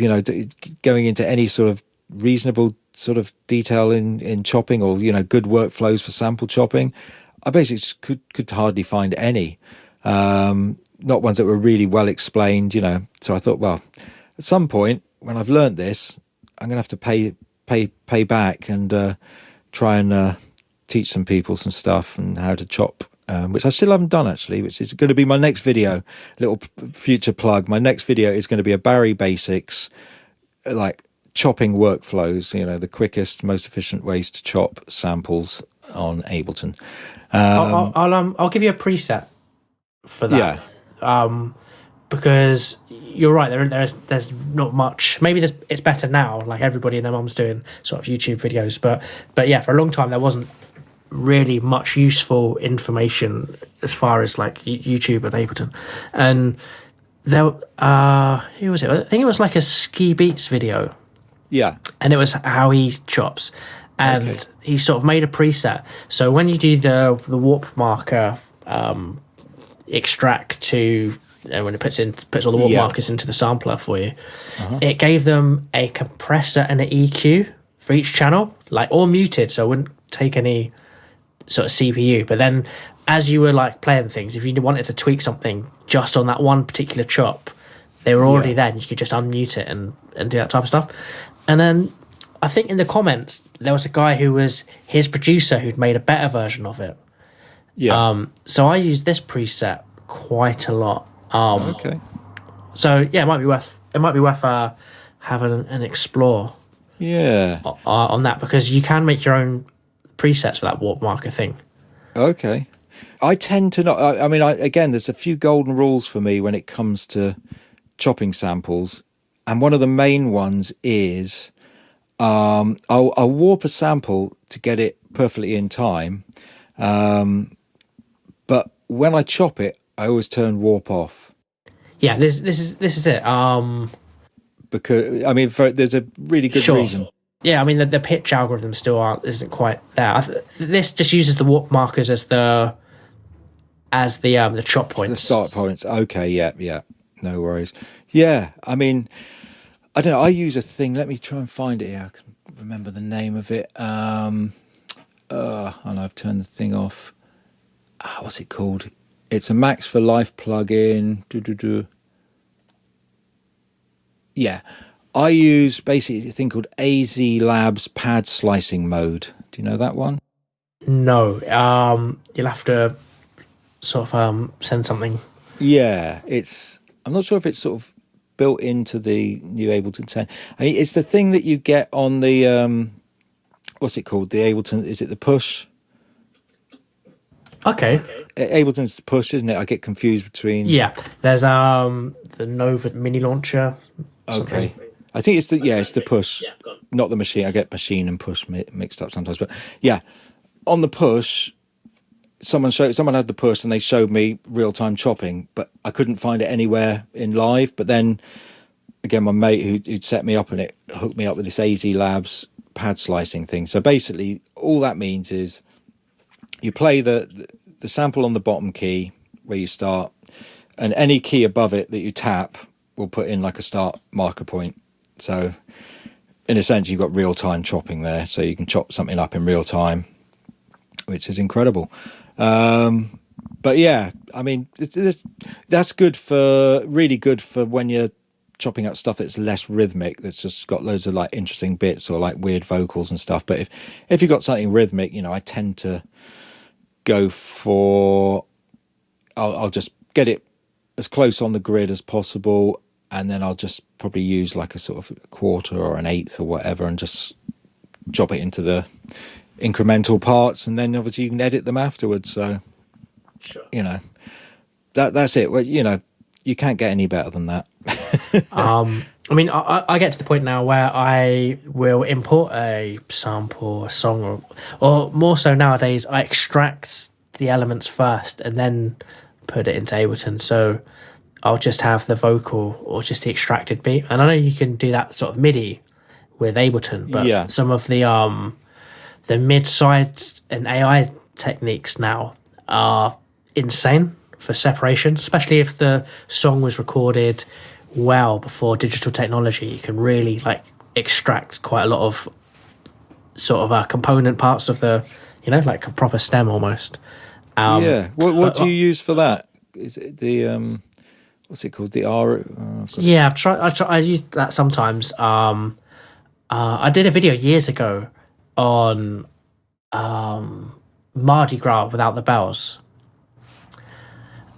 going into any sort of reasonable sort of detail in chopping, or good workflows for sample chopping? I basically just could hardly find any, not ones that were really well explained, so I thought, well, at some point when I've learned this, I'm gonna have to pay back and try and teach some people some stuff and how to chop, which I still haven't done actually, which is going to be my next video. Little future plug, my next video is going to be a Barry Basics, like chopping workflows, the quickest, most efficient ways to chop samples on Ableton. I'll give you a preset for that. Yeah. Because you're right, there's not much. Maybe it's better now, like everybody and their mum's doing sort of YouTube videos, but yeah, for a long time there wasn't really much useful information as far as like YouTube and Ableton. And there who was it? I think it was like a Ski Beats video. Yeah. And it was how he chops. And he sort of made a preset. So when you do the warp marker extract to when it puts all the warp markers into the sampler for you, it gave them a compressor and an EQ for each channel, like all muted, so it wouldn't take any sort of CPU. But then as you were like playing things, if you wanted to tweak something just on that one particular chop, they were already there, and you could just unmute it and do that type of stuff. And then I think in the comments there was a guy who was his producer who'd made a better version of it. Yeah. So I used this preset quite a lot, Okay. So yeah, it might be worth having an explore Yeah. on that, because you can make your own presets for that warp marker thing. Okay. I tend to not. I mean, again, there's a few golden rules for me when it comes to chopping samples, and one of the main ones is I'll warp a sample to get it perfectly in time, but when I chop it, I always turn warp off. Yeah, this is it. Because I mean, there's a really good Sure. reason. Yeah, I mean the pitch algorithm still isn't quite there. This just uses the warp markers as the chop points. The start points. Okay, yeah, no worries. Yeah, I mean, I don't know. I use a thing. Let me try and find it here. I can remember the name of it. And I've turned the thing off. What's it called? It's a Max for Life plugin. Yeah, I use basically a thing called AZ Labs pad slicing mode. Do you know that one? No, you'll have to sort of send something. Yeah, I'm not sure if it's sort of built into the new Ableton 10. I mean, it's the thing that you get on the what's it called? The Ableton, is it the push? Okay. Ableton's the push, isn't it? I get confused between. Yeah, there's the Nova mini launcher. Okay. I think it's the push, not the machine. I get machine and push mixed up sometimes, but yeah, on the push, someone had the push and they showed me real time chopping, but I couldn't find it anywhere in live. But then again, my mate who'd set me up on it hooked me up with this AZ Labs pad slicing thing. So basically, all that means is you play the sample on the bottom key where you start, and any key above it that you tap will put in like a start marker point. So in a sense, you've got real time chopping there, so you can chop something up in real time, which is incredible. But yeah, I mean, that's really good for when you're chopping up stuff that's less rhythmic, that's just got loads of like interesting bits or like weird vocals and stuff. But if you've got something rhythmic, I tend to go for, I'll just get it as close on the grid as possible, and then I'll just probably use like a sort of quarter or an eighth or whatever and just chop it into the incremental parts, and then obviously you can edit them afterwards. So Sure. That's it. Well, you can't get any better than that. I mean, I get to the point now where I will import a sample, a song, or more so nowadays, I extract the elements first and then put it into Ableton. So I'll just have the vocal or just the extracted beat. And I know you can do that sort of MIDI with Ableton, but some of the mid-side and AI techniques now are insane for separation, especially if the song was recorded well before digital technology. You can really like extract quite a lot of sort of component parts of the, like a proper stem almost. What do you use for that? Is it the what's it called? The R? Yeah, I use that sometimes. I did a video years ago on Mardi Gras without the bells,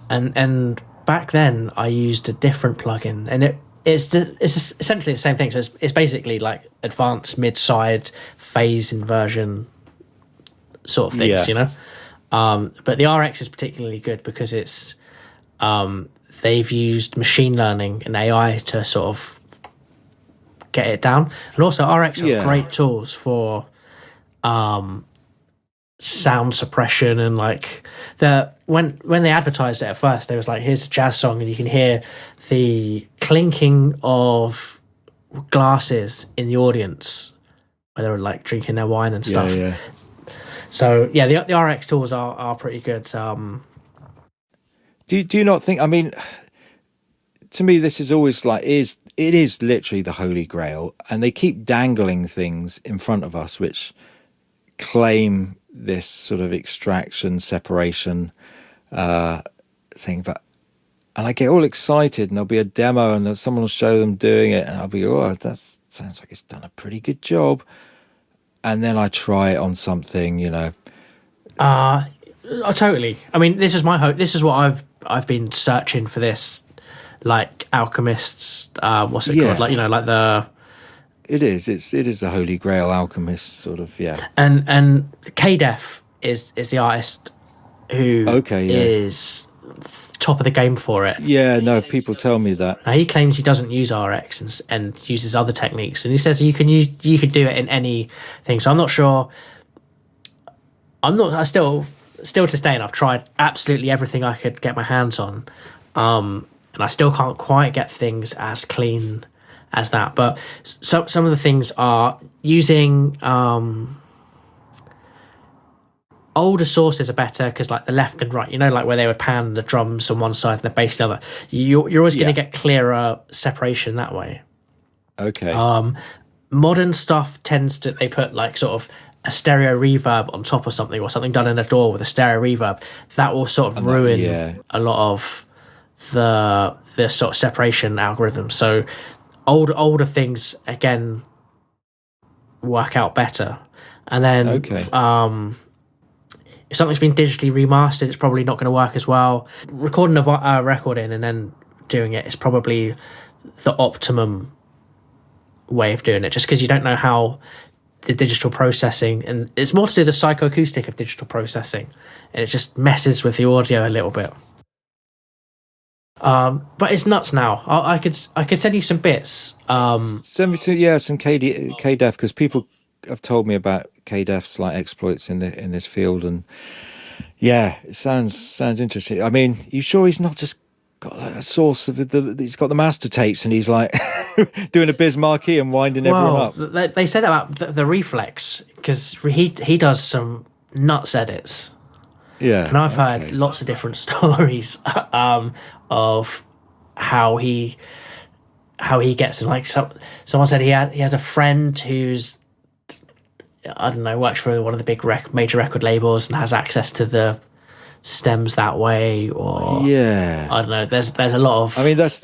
and back then I used a different plugin, and it's essentially the same thing. So it's basically like advanced mid-side phase inversion sort of things, but the RX is particularly good because it's they've used machine learning and AI to sort of get it down, and also RX are great tools for sound suppression. And like when they advertised it at first, they was like, here's a jazz song and you can hear the clinking of glasses in the audience where they were like drinking their wine and stuff. So yeah, the RX tools are pretty good. Do you not think, I mean, to me this is always like, it is literally the holy grail, and they keep dangling things in front of us which claim this sort of extraction separation thing, and I get all excited, and there'll be a demo and someone will show them doing it, and I'll be, that sounds like it's done a pretty good job, and then I try it on something, Oh, totally. I mean, this is my hope. This is what I've been searching for. This, like alchemists. What's it called? Like like the. It is. It is the Holy Grail alchemist sort of. Yeah. And K-Def is the artist who is top of the game for it. Yeah. No, people tell me that. Now, he claims he doesn't use RX and uses other techniques, and he says you can do it in anything. So I'm not sure. I still to this day, and I've tried absolutely everything I could get my hands on, and I still can't quite get things as clean as that. But some of the things are using older sources are better, because like the left and right, like where they would pan the drums on one side and the bass on the other, you're always going to get clearer separation that way. Okay. Modern stuff they put like sort of a stereo reverb on top of something, or something done in a DAW with a stereo reverb. That will sort of ruin a lot of the sort of separation algorithm. So older things again work out better. And then if something's been digitally remastered, it's probably not going to work as well. Recording a record in and then doing it is probably the optimum way of doing it, just because you don't know how the digital processing, and it's more to do the psychoacoustic of digital processing, and it just messes with the audio a little bit. But it's nuts now. I could send you some bits. Send me some K-Def, because people have told me about K-Def's like exploits in this field, and it sounds interesting. I mean, you sure he's not just got like a source of he's got the master tapes and he's like doing a Biz Marquee and winding everyone up? They said that about the Reflex, because he does some nuts edits. Yeah, and I've heard lots of different stories of how he gets it. Like someone said he has a friend who's, I don't know, works for one of the big major record labels and has access to the stems that way, or I don't know. There's a lot of. I mean, that's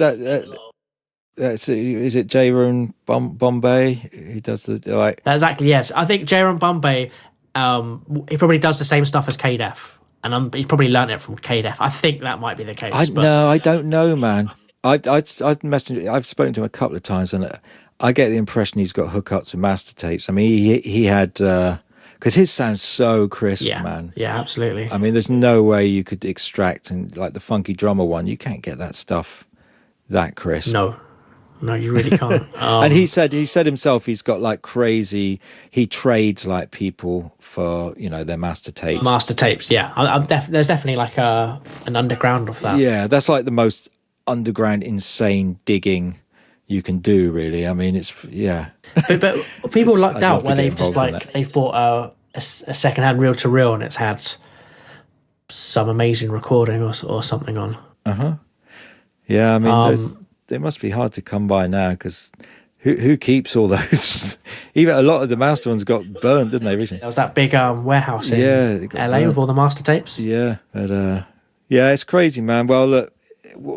is it J-Ron Bombay? He does the like. That's exactly, yes. I think J-Ron Bombay, he probably does the same stuff as K-Def, and he's probably learned it from K-Def. I think that might be the case. No, I don't know, man. I've spoken to him a couple of times, and I get the impression he's got hookups with master tapes. I mean, he had because his sounds so crisp, man. Yeah, absolutely. I mean, there's no way you could extract, and like the Funky Drummer one, you can't get that stuff that crisp. No, you really can't. And he said himself he's got like crazy. He trades like people for their master tapes. Master tapes, yeah. There's definitely like an underground of that. Yeah, that's like the most underground, insane digging you can do, really. I mean, it's But people lucked out where they've just they've bought a secondhand reel to reel and it's had some amazing recording or something on. Yeah, I mean, they must be hard to come by now, because who keeps all those? Even a lot of the master ones got burned, didn't they, recently? There was that big warehouse in LA with all the master tapes. Yeah, but it's crazy, man. Well, look,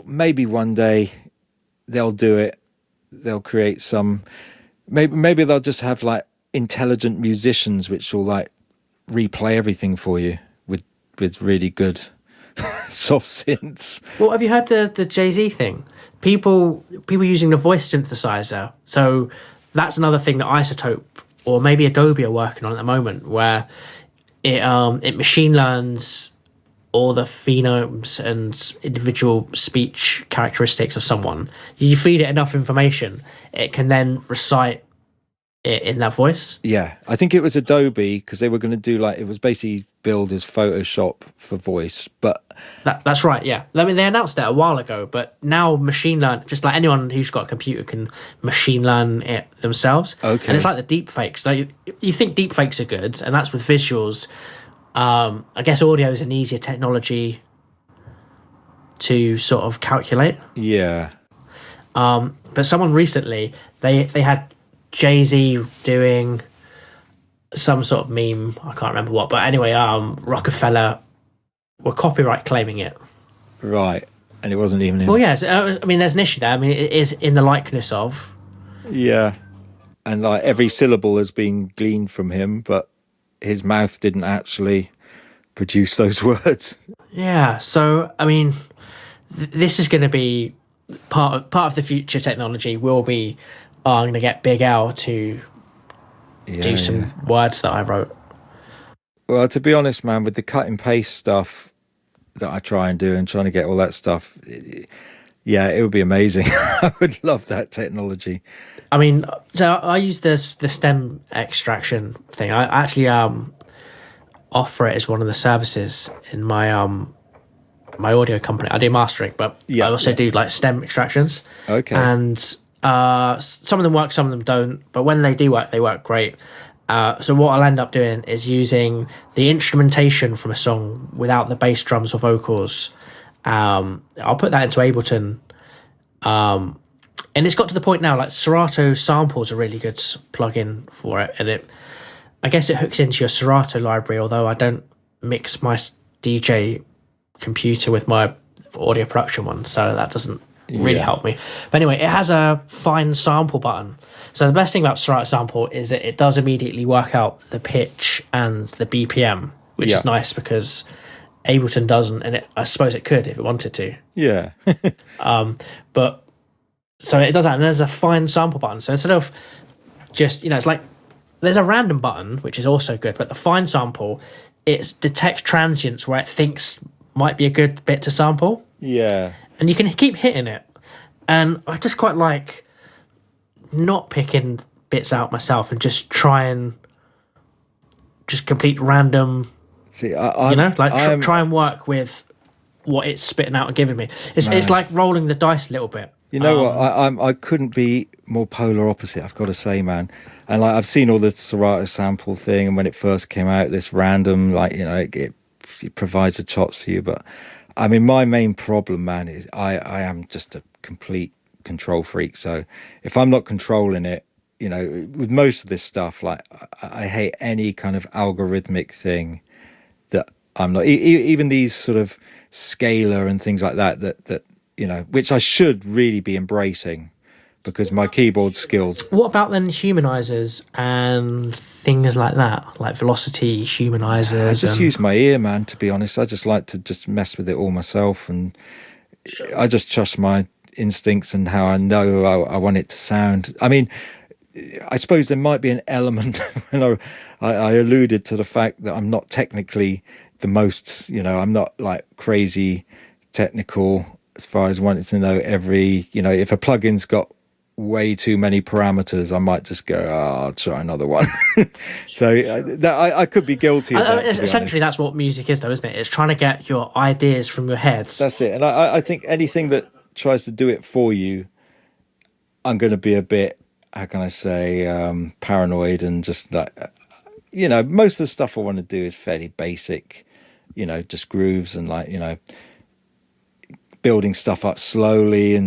maybe one day they'll do it. They'll create some. Maybe they'll just have like intelligent musicians which will like replay everything for you with really good soft synths. Well, have you heard the Jay-Z thing? People using the voice synthesizer. So that's another thing that Isotope or maybe Adobe are working on at the moment, where it machine learns all the phonemes and individual speech characteristics of someone. You feed it enough information, it can then recite it in that voice. Yeah, I think it was Adobe, because they were going to do like, it was basically billed as Photoshop for voice, but that's right. Yeah, I mean, they announced it a while ago, but now machine learn, just like anyone who's got a computer can machine learn it themselves. Okay, and it's like the deep fakes. Like, you think deep fakes are good, and that's with visuals. I guess audio is an easier technology to sort of calculate. Yeah. But someone recently, they had Jay-Z doing some sort of meme, I can't remember what, but anyway, Rockefeller were copyright claiming it. Right, and it wasn't even him. Well, yes, I mean, there's an issue there. I mean, it is in the likeness of. Yeah, and like every syllable has been gleaned from him, but his mouth didn't actually produce those words. Yeah. So I mean, this is going to be part of the future technology. Will be, I'm going to get Big Al to do some words that I wrote. Well, to be honest, man, with the cut and paste stuff that I try and do and trying to get all that stuff, yeah, it would be amazing. I would love that technology. I mean, so I use the stem extraction thing. I actually offer it as one of the services in my my audio company. I do mastering, but I also do like stem extractions. Okay. And some of them work, some of them don't. But when they do work, they work great. So what I'll end up doing is using the instrumentation from a song without the bass drums or vocals. I'll put that into Ableton. And it's got to the point now, like Serato samples a really good plugin for it. And I guess it hooks into your Serato library, although I don't mix my DJ computer with my audio production one. So that doesn't really help me. But anyway, it has a fine sample button. So the best thing about Serato sample is that it does immediately work out the pitch and the BPM, which is nice because Ableton doesn't, and I suppose it could if it wanted to. Yeah. But so it does that, and there's a fine sample button. So instead of just, it's like there's a random button, which is also good, but the fine sample, it detects transients where it thinks might be a good bit to sample. Yeah. And you can keep hitting it. And I just quite like not picking bits out myself and just try and just complete random. See, try and work with what it's spitting out and giving me. It's like rolling the dice a little bit. You know what? I couldn't be more polar opposite, I've got to say, man. And like I've seen all the Serato sample thing, and when it first came out, this random, it provides the chops for you. But I mean, my main problem, man, is I am just a complete control freak. So if I'm not controlling it, with most of this stuff, like I hate any kind of algorithmic thing that I'm not. Even these sort of scalar and things like that which I should really be embracing because my keyboard skills. What about then humanizers and things like that, like velocity humanizers? I just use my ear, man, to be honest. I just like to just mess with it all myself, and I just trust my instincts and how I know I want it to sound. I mean, I suppose there might be an element when I alluded to the fact that I'm not technically the most, I'm not like crazy technical as far as wanting to know if a plugin's got way too many parameters, I might just go, I'll try another one. So I could be guilty of that. Essentially, that's what music is, though, isn't it? It's trying to get your ideas from your head. That's it. And I think anything that tries to do it for you, I'm going to be a bit, how can I say, paranoid and just like, most of the stuff I want to do is fairly basic, just grooves and building stuff up slowly, and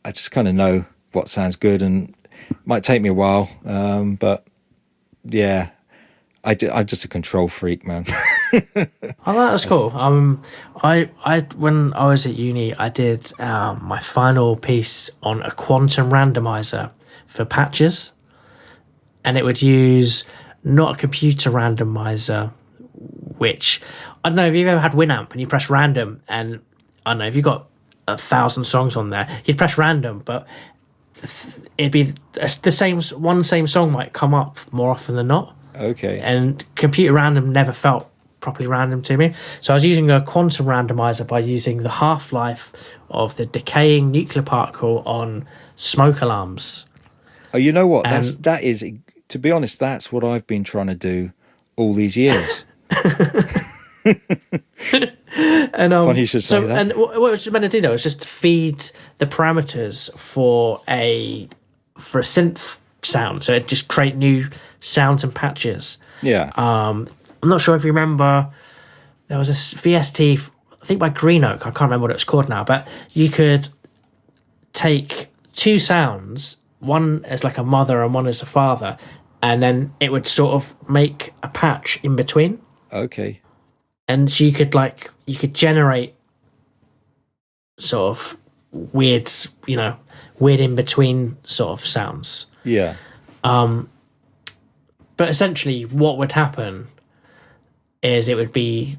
I just kind of know what sounds good, and it might take me a while, but yeah, I'm just a control freak, man. Oh, that's cool. I when I was at uni, I did my final piece on a quantum randomizer for patches, and it would use not a computer randomizer, which I don't know if you've ever had Winamp and you press random, and I don't know if you've got 1,000 songs on there, you'd press random, but it'd be the same song might come up more often than not. Okay. And computer random never felt properly random to me. So I was using a quantum randomizer by using the half-life of the decaying nuclear particle on smoke alarms. Oh, you know what? That is, to be honest, that's what I've been trying to do all these years. And funny you should say that. And what it was meant to do though is just feed the parameters for a synth sound, so it just create new sounds and patches. Yeah. I'm not sure if you remember, there was a VST, I think by Green Oak, I can't remember what it's called now, but you could take two sounds, one as like a mother and one as a father, and then it would sort of make a patch in between. Okay. And so you could generate sort of weird in between sort of sounds. Yeah. But essentially what would happen is it would be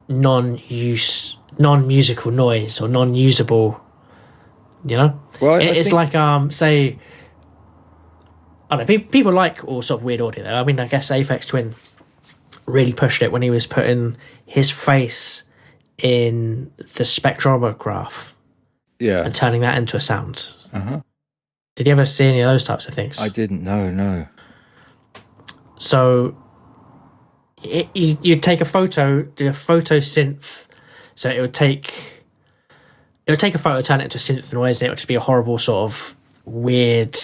non-musical noise or non-usable. You know, Well, it's like say, I don't know. People like all sort of weird audio though. I mean, I guess Aphex Twin really pushed it when he was putting his face in the spectrograph, and turning that into a sound. Did you ever see any of those types of things? I didn't. No. So you'd take a photo, do a photo synth. So it would take a photo, turn it into synth noise, and it would just be a horrible sort of weird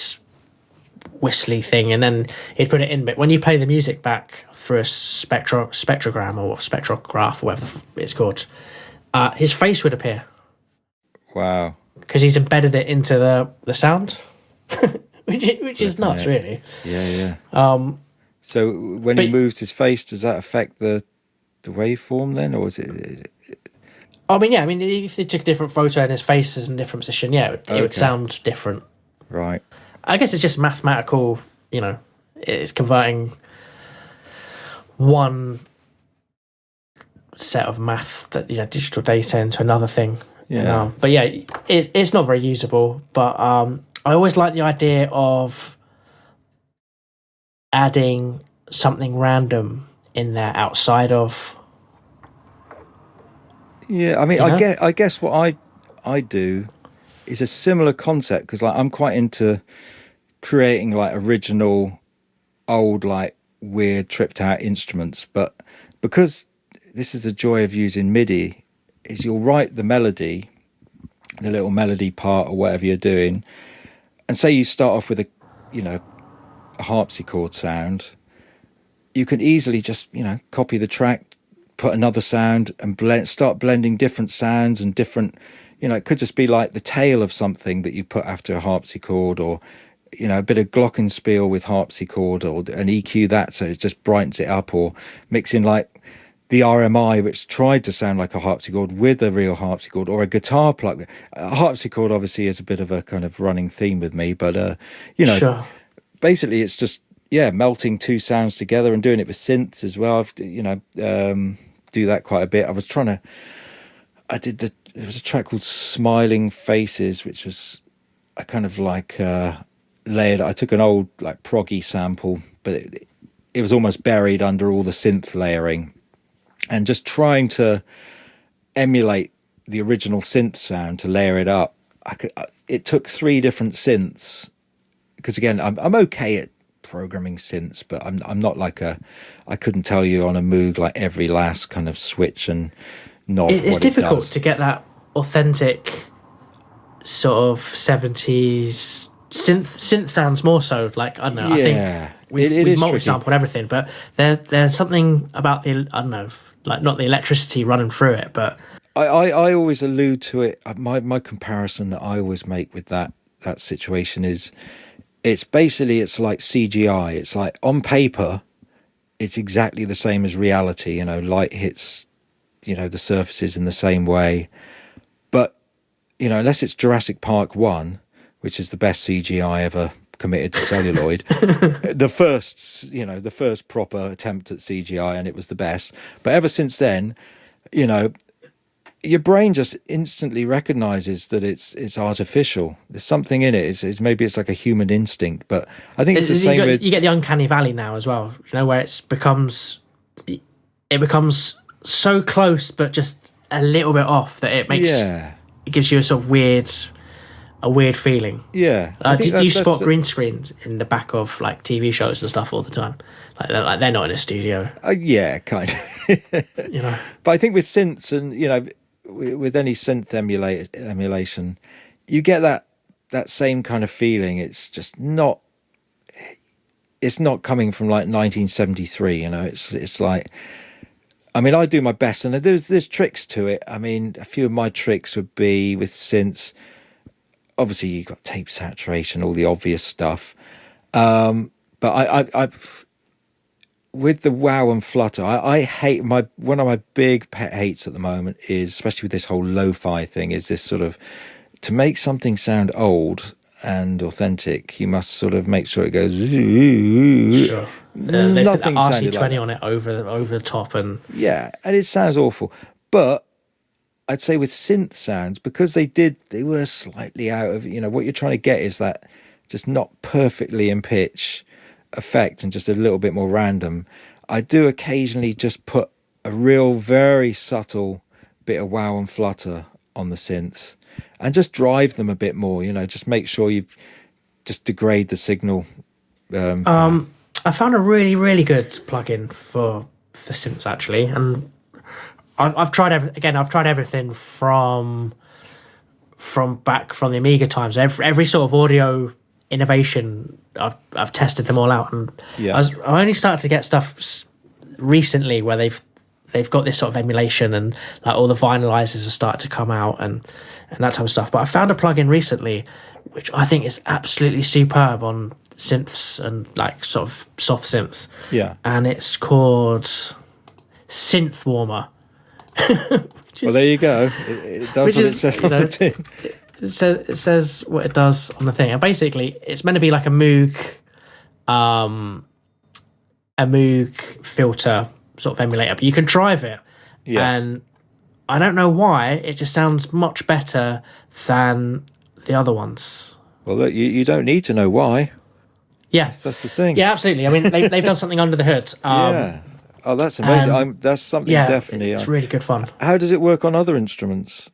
whistly thing, and then he'd put it in. But when you play the music back through a spectrogram or spectrograph, or whatever it's called, his face would appear. Wow. Because he's embedded it into the sound, which is nuts, really. Yeah. So when he moved his face, does that affect the waveform then, or is it? I mean, yeah. I mean, if they took a different photo and his face is in a different position, yeah, it would sound different. Right. I guess it's just mathematical. You know, it's converting one set of math digital data into another thing. Yeah. But yeah, it's not very usable. But I always like the idea of adding something random in there outside of. Yeah, I mean, I guess what I do is a similar concept, because like I'm quite into creating like original, old, like weird tripped out instruments. But because this is the joy of using MIDI, is you'll write the melody, the little melody part or whatever you're doing, and say you start off with a harpsichord sound, you can easily just copy the track, put another sound, and start blending different sounds and different. It could just be like the tail of something that you put after a harpsichord, or a bit of glockenspiel with harpsichord, or an EQ that so it just brightens it up, or mixing like the RMI, which tried to sound like a harpsichord with a real harpsichord, or a guitar plug. A harpsichord obviously is a bit of a kind of running theme with me, but Sure. Basically it's just melting two sounds together and doing it with synths as well. I've do that quite a bit. there was a track called Smiling Faces, which was a kind of like layered. I took an old like proggy sample, but it was almost buried under all the synth layering, and just trying to emulate the original synth sound to layer it up. It took 3 different synths, because again, I'm okay at programming synths, but I'm not like I couldn't tell you on a Moog like every last kind of switch and knob. It's difficult to get that authentic sort of 70s synth sounds, more so. Like, I don't know, I think we've multi-sampled everything, but there's something about the, I don't know, like not the electricity running through it, but I always allude to it. My comparison that I always make with that situation is it's like CGI. It's like on paper it's exactly the same as reality. Light hits the surfaces in the same way, but unless it's Jurassic Park 1, which is the best CGI ever committed to celluloid, the first proper attempt at CGI, and it was the best. But ever since then, your brain just instantly recognizes that it's artificial. There's something in it. Maybe it's like a human instinct, but I think it's the same with... You get the uncanny valley now as well, where it becomes so close, but just a little bit off, that it makes it gives you a sort of weird feeling. Yeah. Do you spot green screens in the back of like TV shows and stuff all the time? Like they're not in a studio. Yeah, kind of. But I think with synths and with any synth emulation, you get that same kind of feeling. It's just not. It's not coming from like 1973. It's like. I mean, I do my best, and there's tricks to it. I mean, a few of my tricks would be with synths. Obviously, you've got tape saturation, all the obvious stuff. But I with the wow and flutter, I hate one of my big pet hates at the moment is, especially with this whole lo-fi thing, is this sort of, to make something sound old and authentic, you must sort of make sure it goes. Sure. They put that Nothing sounded RC20 like that. on it over the top, and Yeah, and it sounds awful. But I'd say with synth sounds, because they were slightly out of, what you're trying to get is that just not perfectly in pitch effect and just a little bit more random. I do occasionally just put a real, very subtle bit of wow and flutter on the synths and just drive them a bit more, just make sure you just degrade the signal. I found a really, really good plugin for synths actually, and I've tried everything from back from the Amiga times. Every sort of audio innovation, I've tested them all out, and Yeah. I only started to get stuff recently where they've got this sort of emulation, and like all the vinylizers have started to come out and that type of stuff. But I found a plugin recently which I think is absolutely superb on synths and like sort of soft synths. Yeah. And it's called Synth Warmer. Well, there you go. It does what it says on the tin. It says what it does on the thing, and basically it's meant to be like a Moog filter sort of emulator, but you can drive it. Yeah. And I don't know why it just sounds much better than the other ones. Well, look, you don't need to know why. Yeah, That's the thing. yeah, absolutely. I mean, they've done something under the hood. Yeah. Oh, that's amazing. and- That's something Yeah, definitely. it's really good fun. How does it work on other instruments?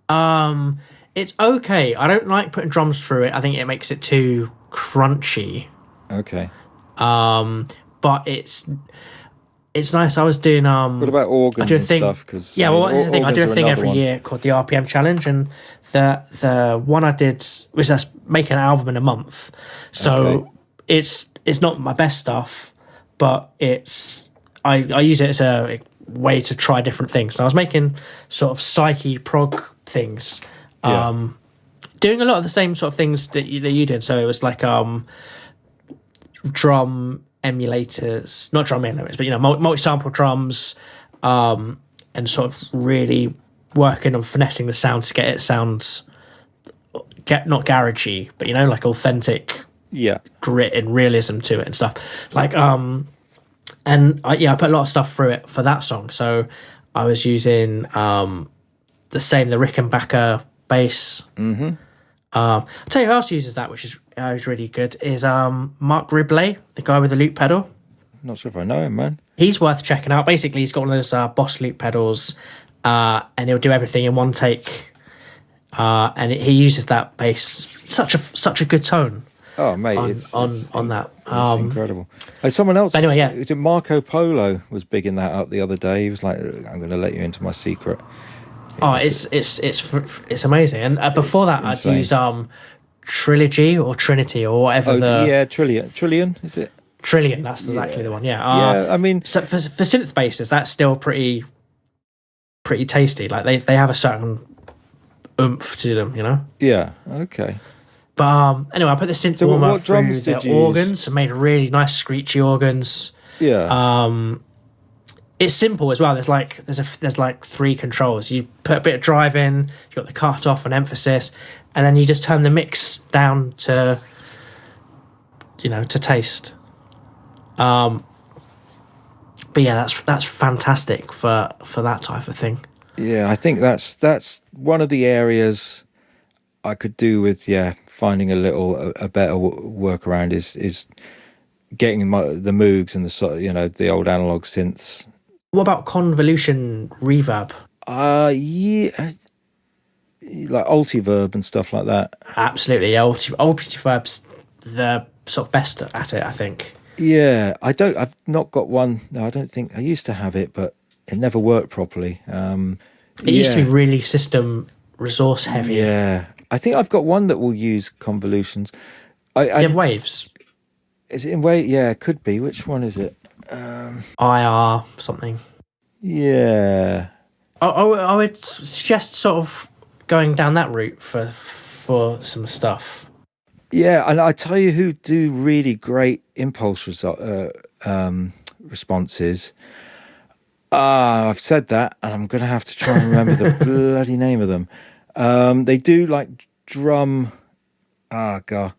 It's okay. I don't like putting drums through it. I think it makes it too crunchy. Okay. But it's nice. I was doing What about organs do a and thing. stuff? Cause, Yeah, well, here's the thing. I organs do a are thing another every one. year called the RPM Challenge, and the one I did was just make an album in a month. So Okay. it's not my best stuff, but I use it as a way to try different things. And I was making sort of psyche prog things, Yeah. doing a lot of the same sort of things that you did. So it was like drum emulators, not drum emulators, but multi-sample drums, and sort of really working on finessing the sound to get it sounds not garagey, but like authentic Yeah. grit and realism to it and stuff. Like and I put a lot of stuff through it for that song. So I was using the Rickenbacker bass. Mm-hmm. I'll tell you who else uses that, which is really good, is Mark Ribley, the guy with the loop pedal. Not sure if I know him, man. He's worth checking out. Basically, he's got one of those Boss loop pedals, and he'll do everything in one take. And he uses that bass, such a good tone. Oh, mate, on that. It's incredible. Someone else. Anyway, yeah. Is it Marco Polo was bigging that up the other day? He was like, "I'm going to let you into my secret." It's amazing. And before that, insane. I'd use Trilogy or Trinity or whatever. Trillion, is it? Trillion. That's exactly the one. Yeah. Yeah, I mean, so for synth basses, that's still pretty tasty. Like they have a certain oomph to them, yeah, okay. But anyway, I put the synth So warmer what drums through did the you organs and made really nice screechy organs. Yeah. It's simple as well. There's like three controls. You put a bit of drive in, you got the cut off and emphasis, and then you just turn the mix down to taste. But yeah, that's fantastic for that type of thing. Yeah, I think that's one of the areas I could do with finding a better workaround is getting the Moogs and the old analog synths. What about convolution reverb? Yeah, like Altiverb and stuff like that. Absolutely, yeah. Altiverb's the sort of best at it, I think. Yeah, I've not got one. No, I don't think I used to have it, but it never worked properly. It used to be really system resource heavy. Yeah, I think I've got one that will use convolutions. Do you have waves? Is it in wave? Yeah, it could be. Which one is it? IR something. Yeah. I would suggest sort of going down that route for some stuff. Yeah, and I tell you who do really great impulse responses. I've said that, and I'm going to have to try and remember the bloody name of them. They do like drum. God.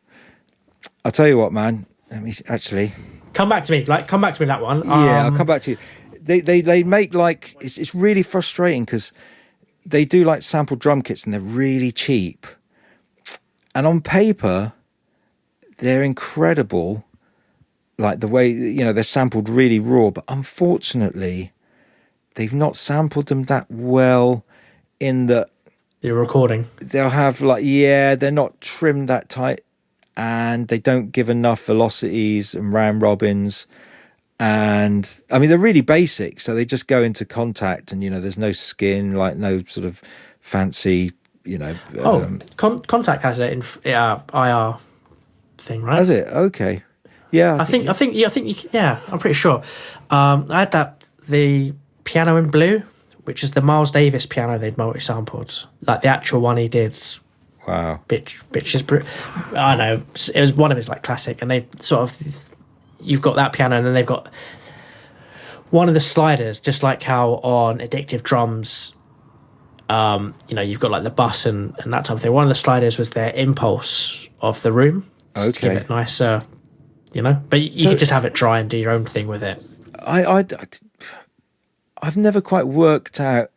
I'll tell you what, man. Let me actually come back to me. Like, come back to me with that one. Yeah, I'll come back to you. They make like it's really frustrating because they do like sample drum kits and they're really cheap, and on paper they're incredible, like the way they're sampled really raw, but unfortunately they've not sampled them that well in that You're recording. they'll have they're not trimmed that tight, and they don't give enough velocities and round robins. And I mean, they're really basic, so they just go into contact, and there's no skin, like no sort of fancy, Contact has it in IR thing, right? Has it? Okay, yeah. I think I'm pretty sure. I had the piano in blue, which is the Miles Davis piano they'd multi-sampled, like the actual one he did. Wow. Bitch is I know, it was one of his like classic, and they sort of. You've got that piano, and then they've got one of the sliders, just like how on Addictive Drums, you've got like the bus and that type of thing. One of the sliders was their impulse of the room. Okay. To give it nicer, But you could just have it dry and do your own thing with it. I've never quite worked out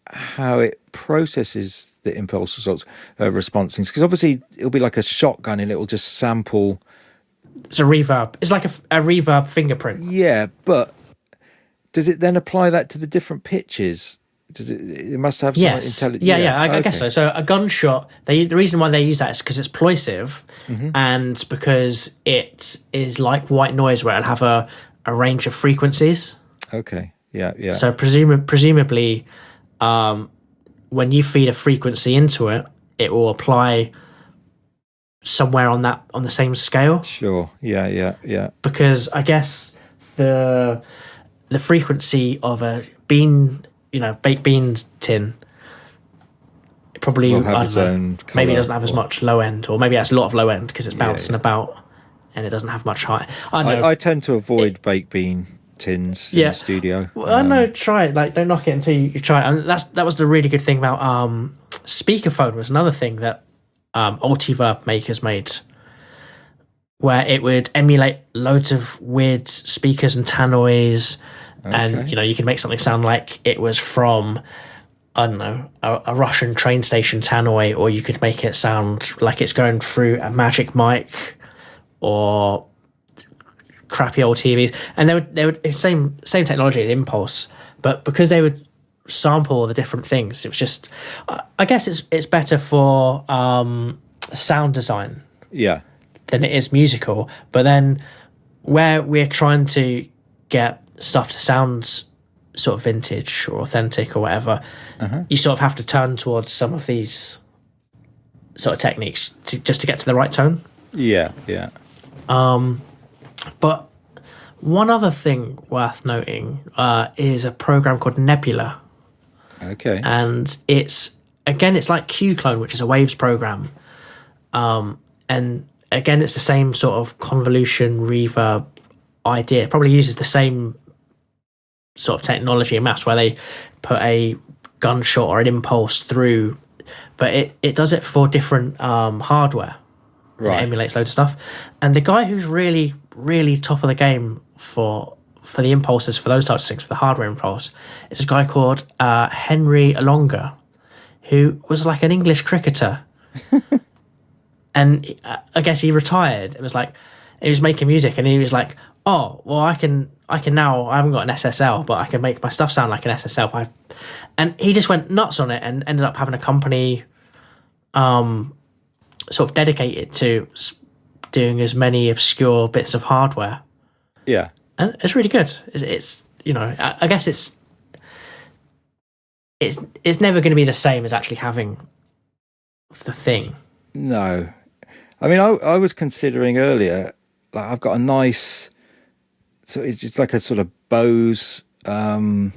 how it processes the impulse responses, because obviously it'll be like a shotgun and it'll just sample. It's a reverb. It's like a reverb fingerprint. Yeah, but does it then apply that to the different pitches? Does it? It must have some intelligence. Yeah. I guess so. So a gunshot. The reason why they use that is because it's plosive, and because it is like white noise, where it'll have a range of frequencies. Okay. Yeah. So presumably, when you feed a frequency into it, it will apply somewhere on the same scale. Sure. Yeah. Because I guess the frequency of a baked beans tin, it probably will have its own maybe it doesn't have as much low end, or maybe that's a lot of low end because it's bouncing about and it doesn't have much high. I tend to avoid baked bean tins in the studio. Well, I know. Try it. Like, don't knock it until you try it. And that was the really good thing about speakerphone. Was another thing that Altiverb makers made, where it would emulate loads of weird speakers and tannoys, and you can make something sound like it was from, I don't know, a Russian train station tannoy, or you could make it sound like it's going through a Magic mic or crappy old TVs, and they would same technology as Impulse, but because they would sample the different things, it was just, I guess it's better for sound design than it is musical. But then where we're trying to get stuff to sound sort of vintage or authentic or whatever, you sort of have to turn towards some of these sort of techniques just to get to the right tone. But one other thing worth noting is a program called Nebula. Okay. And it's like Q-Clone, which is a Waves program. And again, it's the same sort of convolution reverb idea. It probably uses the same sort of technology and maths, where they put a gunshot or an impulse through, but it does it for different hardware. Right. It emulates loads of stuff. And the guy who's really, really top of the game for the impulses, for those types of things, for the hardware impulse, is a guy called Henry Alonga, who was like an English cricketer. And I guess he retired. It was like, he was making music, and he was like, oh, well, I can now, I haven't got an SSL, but I can make my stuff sound like an SSL. And he just went nuts on it and ended up having a company sort of dedicated to doing as many obscure bits of hardware. Yeah. And it's really good. It's I guess it's never going to be the same as actually having the thing. No. I mean, I was considering earlier, like, I've got a nice, so it's just like a sort of Bose kind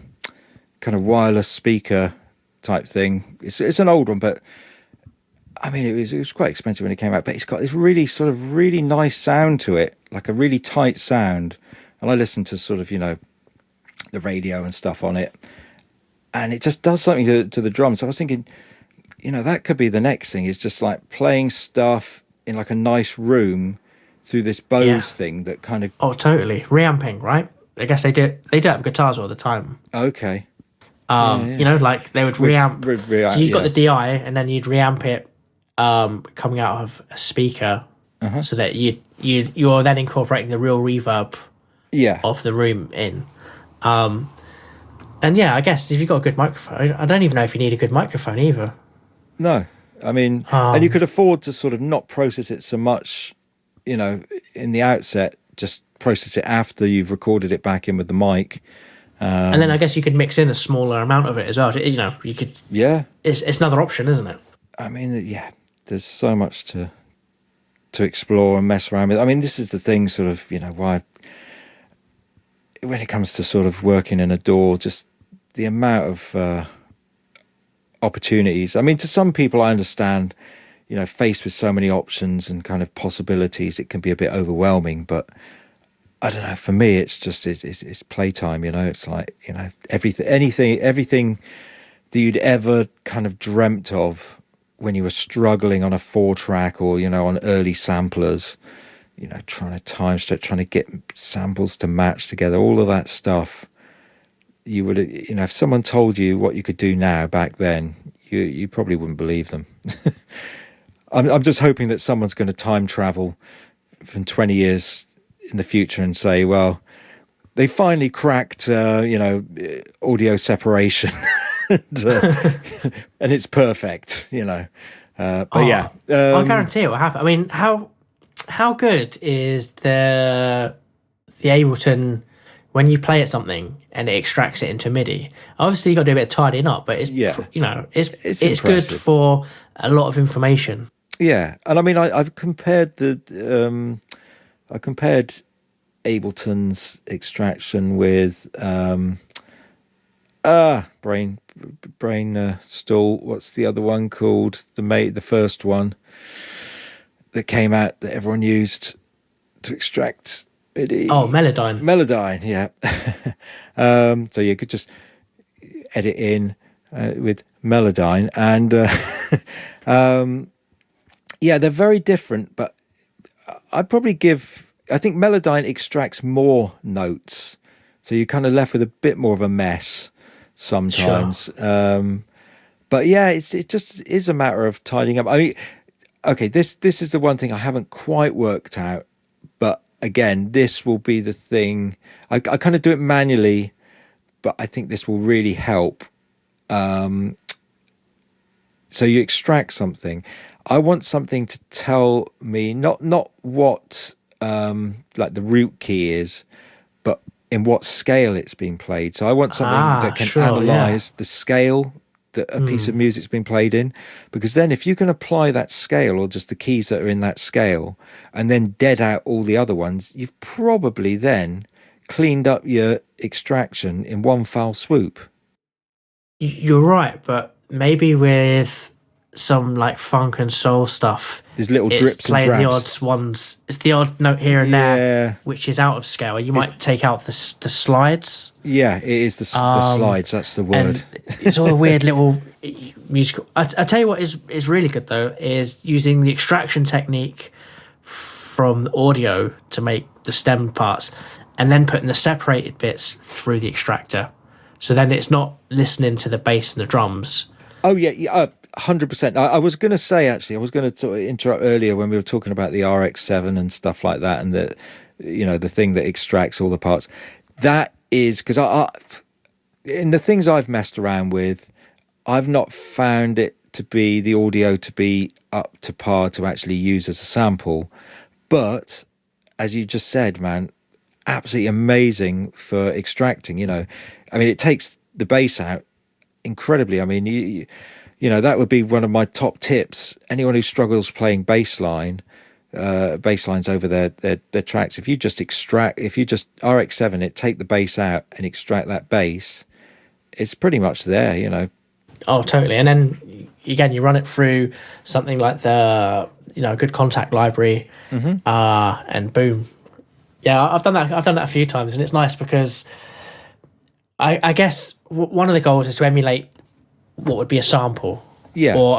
of wireless speaker type thing. It's an old one, but I mean, it was quite expensive when it came out, but it's got this really sort of really nice sound to it, like a really tight sound. And I listen to sort of, the radio and stuff on it, and it just does something to the drums. So I was thinking, that could be the next thing, is just like playing stuff in like a nice room through this Bose thing that kind of... Oh, totally. Reamping, right? I guess they do have guitars all the time. Okay. You know, like they would reamp. So you've got the DI, and then you'd reamp it coming out of a speaker, so that you're then incorporating the real reverb of the room in. And yeah, I guess if you've got a good microphone, I don't even know if you need a good microphone either. No, I mean, and you could afford to sort of not process it so much, you know, in the outset, just process it after you've recorded it back in with the mic. And then I guess you could mix in a smaller amount of it as well. You know, you could... Yeah. It's another option, isn't it? I mean, yeah, there's so much to explore and mess around with. I mean, this is the thing, sort of, you know, why... When it comes to sort of working in a DAW, just the amount of opportunities. I mean, to some people, I understand, you know, faced with so many options and kind of possibilities, it can be a bit overwhelming, but... I don't know. For me, it's just it's playtime. You know, it's like, you know, everything that you'd ever kind of dreamt of when you were struggling on a 4-track or, you know, on early samplers. You know, trying to time stretch, trying to get samples to match together, all of that stuff. You would, you know, if someone told you what you could do now back then, you probably wouldn't believe them. I'm just hoping that someone's going to time travel from 20 years in the future and say, well, they finally cracked, you know, audio separation and it's perfect, you know. But yeah. I guarantee it will happen. I mean, how good is the Ableton when you play at something and it extracts it into MIDI? Obviously, you got to do a bit of tidying up, but it's you know, it's good for a lot of information. Yeah, and I mean, I've compared I compared Ableton's extraction with brain stall. What's the other one called? The first one that came out that everyone used to extract MIDI. Oh, Melodyne. Melodyne, yeah. So you could just edit in with Melodyne, and yeah, they're very different, but I'd probably I think Melodyne extracts more notes, so you're kind of left with a bit more of a mess sometimes. Sure. But yeah, it just is a matter of tidying up. I mean, okay, this is the one thing I haven't quite worked out, but again, this will be the thing. I kind of do it manually, but I think this will really help. So you extract something. I want something to tell me not what like the root key is, but in what scale it's been played. So I want something that can analyze the scale that a piece of music's been played in, because then if you can apply that scale or just the keys that are in that scale and then dead out all the other ones, you've probably then cleaned up your extraction in one foul swoop. You're right, but maybe with some like funk and soul stuff, there's little drips and drabs. The odd ones. It's the odd note here and there, which is out of scale. You might take out the slides. Yeah, it is the slides. That's the word. And it's all the weird little musical. I tell you what is really good though is using the extraction technique from the audio to make the stem parts, and then putting the separated bits through the extractor. So then it's not listening to the bass and the drums. Oh yeah. 100%. I was going to say, actually, I was going to interrupt earlier when we were talking about the RX7 and stuff like that, and the, you know, the thing that extracts all the parts. That is because in the things I've messed around with, I've not found it to be the audio to be up to par to actually use as a sample. But as you just said, man, absolutely amazing for extracting. You know, I mean, it takes the bass out incredibly. I mean, you know, that would be one of my top tips. Anyone who struggles playing bass lines over their tracks, if you just RX7 it, take the bass out and extract that bass, it's pretty much there, you know. Oh, totally. And then again, you run it through something like the, you know, good contact library, and boom. Yeah, I've done that a few times, and it's nice because I guess one of the goals is to emulate what would be a sample. Yeah. Or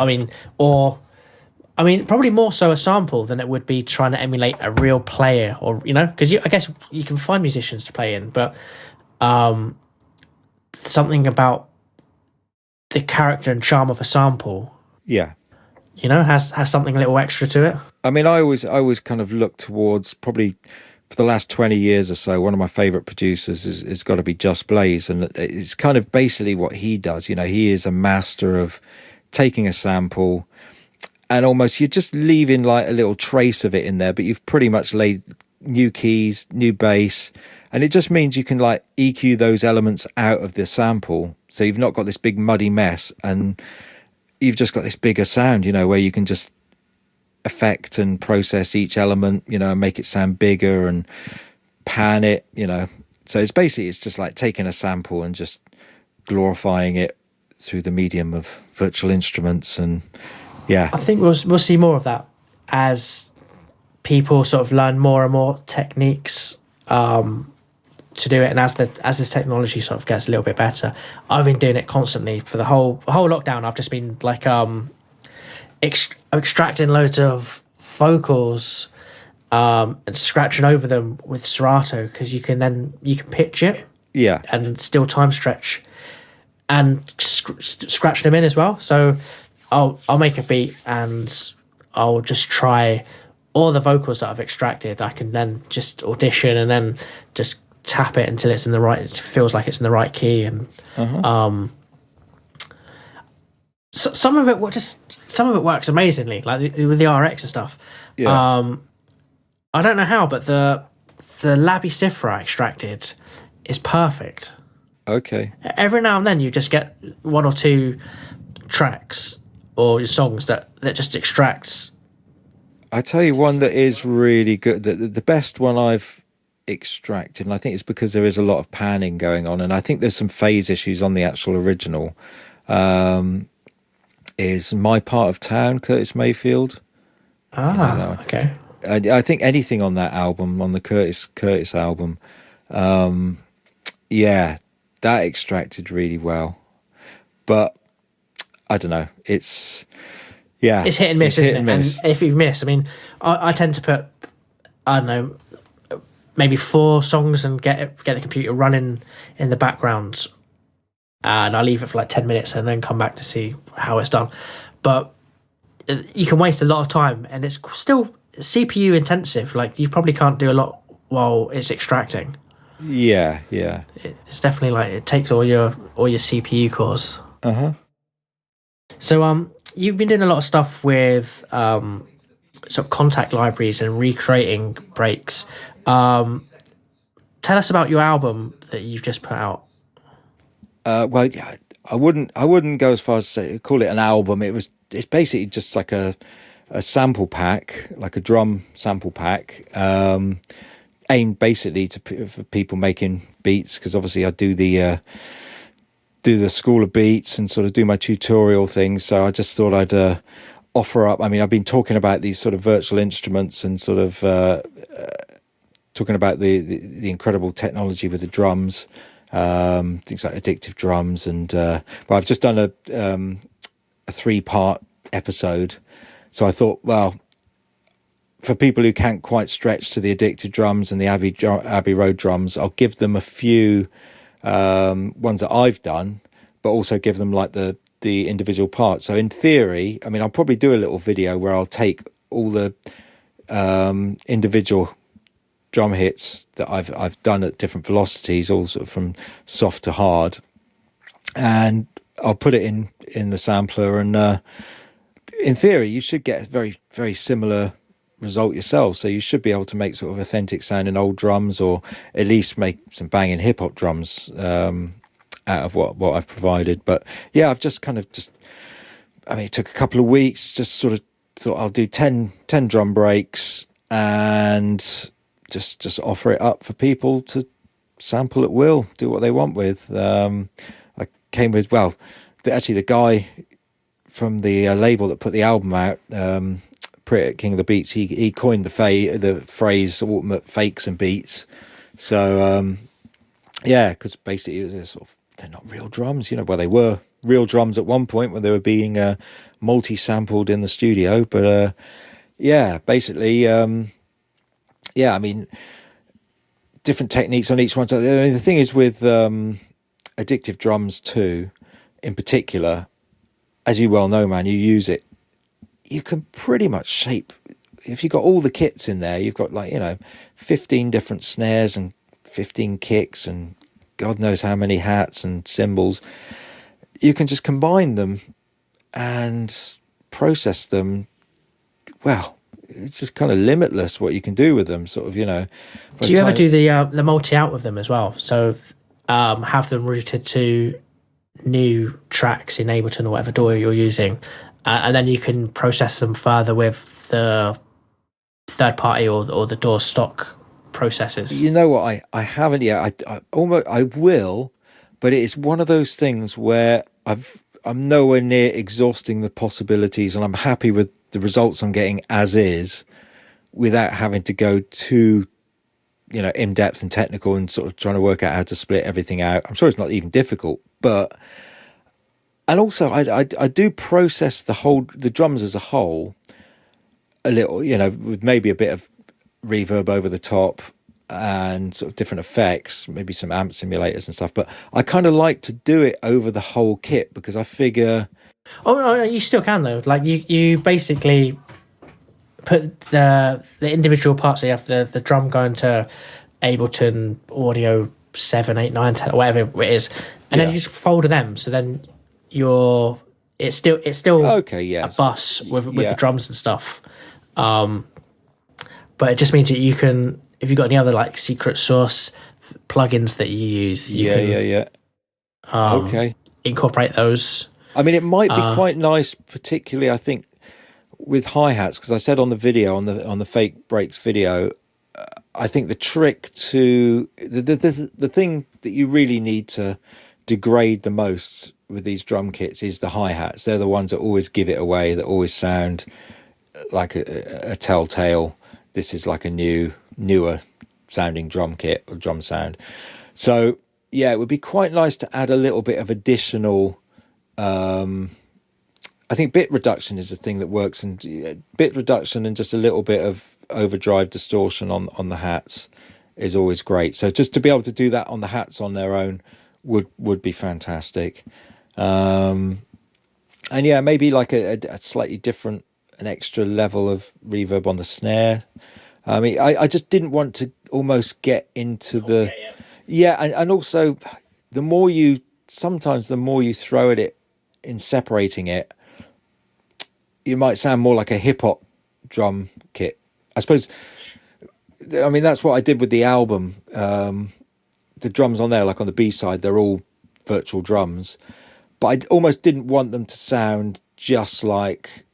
I mean, probably more so a sample than it would be trying to emulate a real player, or because I guess you can find musicians to play in, but something about the character and charm of a sample, Yeah. has something a little extra to it. I mean, I always kind of look towards, probably for the last 20 years or so, one of my favorite producers is got to be Just Blaze. And it's kind of basically what he does. He is a master of taking a sample and almost you're just leaving like a little trace of it in there, but you've pretty much laid new keys, new bass. And it just means you can like EQ those elements out of the sample. So you've not got this big muddy mess, and you've just got this bigger sound, where you can just affect and process each element, and make it sound bigger and pan it, So it's just like taking a sample and just glorifying it through the medium of virtual instruments. And yeah, I think we'll see more of that as people sort of learn more and more techniques to do it, and as this technology sort of gets a little bit better. I've been doing it constantly for the whole lockdown. I've just been like extracting loads of vocals and scratching over them with Serato, because you can pitch it, yeah, and still time stretch and scratch them in as well. So I'll make a beat and I'll just try all the vocals that I've extracted. I can then just audition and then just tap it until it's in the right. It feels like it's in the right key, and so some of it works amazingly, like with the RX and stuff. Yeah. I don't know how, but the Labby Cipher I extracted is perfect. Okay. Every now and then you just get one or two tracks or songs that just extracts. I tell you one that is really good. The best one I've extracted, and I think it's because there is a lot of panning going on, and I think there's some phase issues on the actual original, is My Part of Town, Curtis Mayfield. Okay. I think anything on that album, on the Curtis album, yeah, that extracted really well. But I don't know, it's hit and miss, isn't it? Miss. And if you miss, I mean, I tend to put, I don't know, maybe 4 songs and get the computer running in the background, and I leave it for like 10 minutes and then come back to see how it's done. But you can waste a lot of time, and it's still CPU intensive. Like, you probably can't do a lot while it's extracting. Yeah. It's definitely like it takes all your CPU cores. So you've been doing a lot of stuff with sort of contact libraries and recreating breaks. Tell us about your album that you've just put out. Well, yeah, I wouldn't go as far as to call it an album. It's basically just like a sample pack, like a drum sample pack, aimed basically for people making beats, because obviously I do the School of Beats and sort of do my tutorial things. So I just thought I'd offer up. I mean, I've been talking about these sort of virtual instruments and sort of talking about the incredible technology with the drums, things like addictive drums, and but I've just done a 3-part episode. So I thought, well, for people who can't quite stretch to the addictive drums and the Abbey Road drums, I'll give them a few ones that I've done, but also give them like the individual parts. So in theory, I mean, I'll probably do a little video where I'll take all the individual drum hits that I've done at different velocities, all sort of from soft to hard, and I'll put it in the sampler, and in theory you should get a very, very similar result yourself. So you should be able to make sort of authentic sounding old drums, or at least make some banging hip hop drums out of what I've provided. But yeah, I've just I mean, it took a couple of weeks, just sort of thought I'll do 10 drum breaks and just offer it up for people to sample at will, do what they want with. I came with, well, actually the guy from the label that put the album out, Prit, King of the Beats, he coined the phrase ultimate fakes and beats. So yeah, because basically it was a sort of they're not real drums, you know. Well, they were real drums at one point when they were being multi-sampled in the studio, but yeah, basically, yeah, I mean, different techniques on each one. So the thing is with addictive drums too, in particular, as you well know, man, you use it, you can pretty much shape. If you've got all the kits in there, you've got 15 different snares and 15 kicks and God knows how many hats and cymbals. You can just combine them and process them. Well, it's just kind of limitless what you can do with them, sort of, Do you ever do the multi-out with them as well? So have them routed to new tracks in Ableton or whatever DAW you're using, and then you can process them further with the third party or the DAW stock processes. You know what? I haven't yet. I will, but it's one of those things where I'm nowhere near exhausting the possibilities, and I'm happy with the results I'm getting as is, without having to go too, in depth and technical and sort of trying to work out how to split everything out. I'm sure it's not even difficult, and also I do process the drums as a whole a little, with maybe a bit of reverb over the top and sort of different effects, maybe some amp simulators and stuff. But I kind of like to do it over the whole kit because I figure. Oh no, you still can though. Like you basically put the individual parts. So you have the drum going to Ableton Audio 7, 8, 9, 10, whatever it is, and then you just fold them. So then it's still okay, yes, a bus with the drums and stuff. But it just means that you can, if you've got any other like secret source plugins that you use, okay, incorporate those. I mean, it might be quite nice, particularly I think with hi-hats, because I said on the video, on the Fake Breaks video, I think the trick to the thing that you really need to degrade the most with these drum kits is the hi-hats. They're the ones that always give it away, that always sound like a telltale. This is like a newer sounding drum kit or drum sound. So yeah, it would be quite nice to add a little bit of additional. I think bit reduction is the thing that works, and bit reduction and just a little bit of overdrive distortion on the hats is always great. So just to be able to do that on the hats on their own would be fantastic. And yeah, maybe like a slightly different, an extra level of reverb on the snare. I mean, I just didn't want to almost get into and also the more you throw at it in separating it, you might sound more like a hip hop drum kit, I suppose. I mean, that's what I did with the album. The drums on there, like on the B side, they're all virtual drums, but I almost didn't want them to sound just like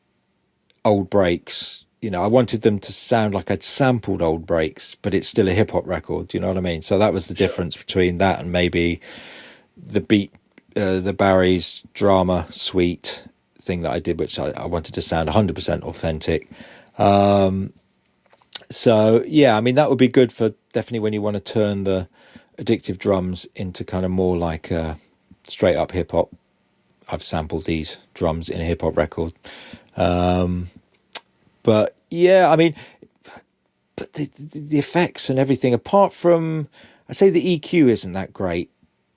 old breaks. I wanted them to sound like I'd sampled old breaks, but it's still a hip hop record. Do you know what I mean? So that was the difference between that and maybe the beat, the Barry's Drama Suite thing that I did, which I wanted to sound 100% authentic. So yeah, I mean, that would be good for definitely when you want to turn the addictive drums into kind of more like straight up hip hop. I've sampled these drums in a hip hop record. But yeah, I mean, but the effects and everything, apart from, I'd say the EQ isn't that great.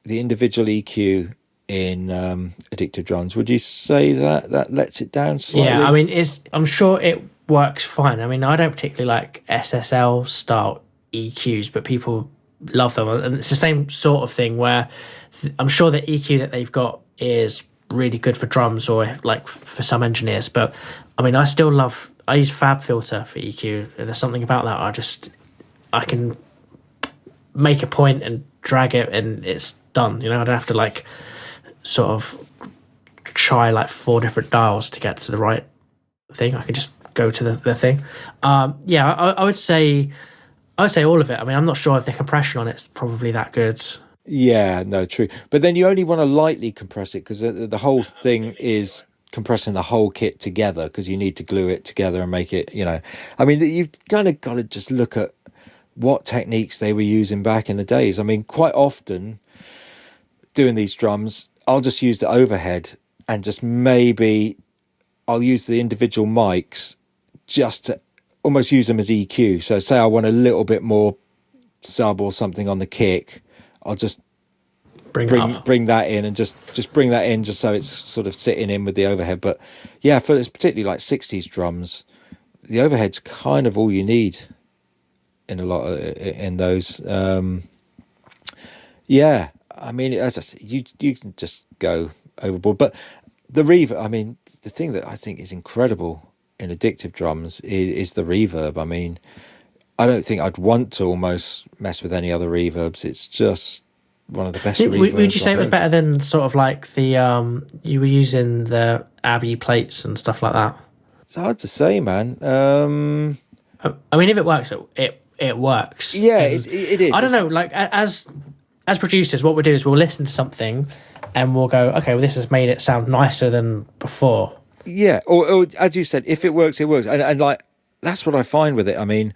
The individual EQ in addictive drums, would you say that lets it down slightly? Yeah, I mean, I'm sure it works fine. I mean, I don't particularly like SSL style EQs, but people love them, and it's the same sort of thing where I'm sure the EQ that they've got is really good for drums or like for some engineers. But I mean, I use FabFilter for EQ, and there's something about that I can make a point and drag it and it's done. I don't have to like sort of try like 4 different dials to get to the right thing. I can just go to the thing. Yeah, I would say all of it. I mean, I'm not sure if the compression on it's probably that good. Yeah, no, true. But then you only want to lightly compress it because the whole thing is compressing the whole kit together, because you need to glue it together and make it, I mean, you've kind of got to just look at what techniques they were using back in the days. I mean, quite often doing these drums, I'll just use the overhead and just maybe I'll use the individual mics just to almost use them as EQ. So say I want a little bit more sub or something on the kick, I'll just bring that in and just bring that in just so it's sort of sitting in with the overhead. But yeah, for it's particularly like 60s drums, the overhead's kind of all you need in a lot of in those. Yeah, I mean, as I said, you can just go overboard. But the reverb, I mean, the thing that I think is incredible in addictive drums is the reverb. I mean, I don't think I'd want to almost mess with any other reverbs. It's just one of the best reverbs. Would you say it was better than sort of like the you were using the Abbey plates and stuff like that? It's hard to say, man. I mean, if it works, it works. Yeah, it is. I don't know. Like as producers, what we'll do is we'll listen to something and we'll go, okay, well, this has made it sound nicer than before. Yeah, or as you said, if it works, it works. And like, that's what I find with it. I mean,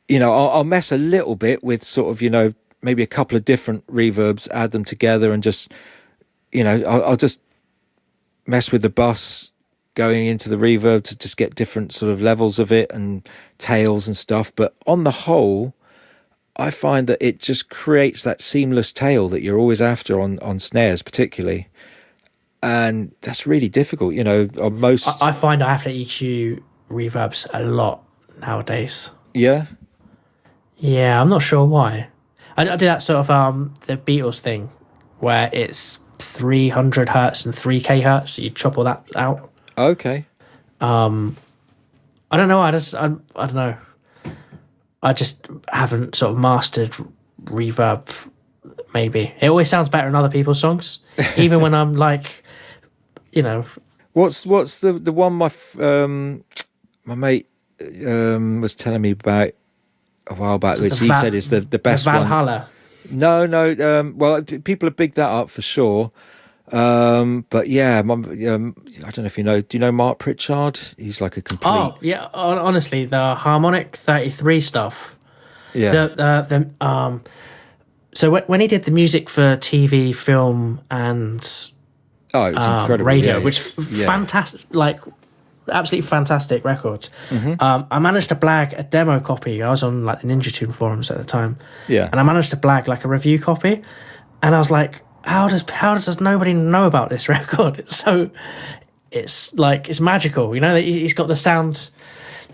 you know, I'll mess a little bit with sort of, you know, maybe a couple of different reverbs, add them together and just, you know, I'll just mess with the bus going into the reverb to just get different sort of levels of it and tails and stuff. But on the whole, I find that it just creates that seamless tail that you're always after on snares particularly. And that's really difficult, you know, on most... I find I have to EQ reverbs a lot nowadays. Yeah? Yeah, I'm not sure why. I do that sort of the Beatles thing where it's 300 hertz and 3k hertz, so you chop all that out. Okay. I don't know. I don't know. I just haven't sort of mastered reverb. Maybe it always sounds better in other people's songs, even when I'm like, you know. What's the one my mate was telling me about a while back, which he said is the best one. Valhalla. No. Well, people have bigged that up for sure. But yeah, I don't know if you know. Do you know Mark Pritchard? He's like a complete. Oh yeah, honestly, the Harmonic 33 stuff. Yeah. So when he did the music for TV, film, and it's incredible. radio, yeah, which fantastic, like absolutely fantastic records. Mm-hmm. I managed to blag a demo copy. I was on like the Ninja Tune forums at the time. Yeah. And I managed to blag like a review copy, and I was like, how does nobody know about this record? It's like it's magical, you know. He's got the sound,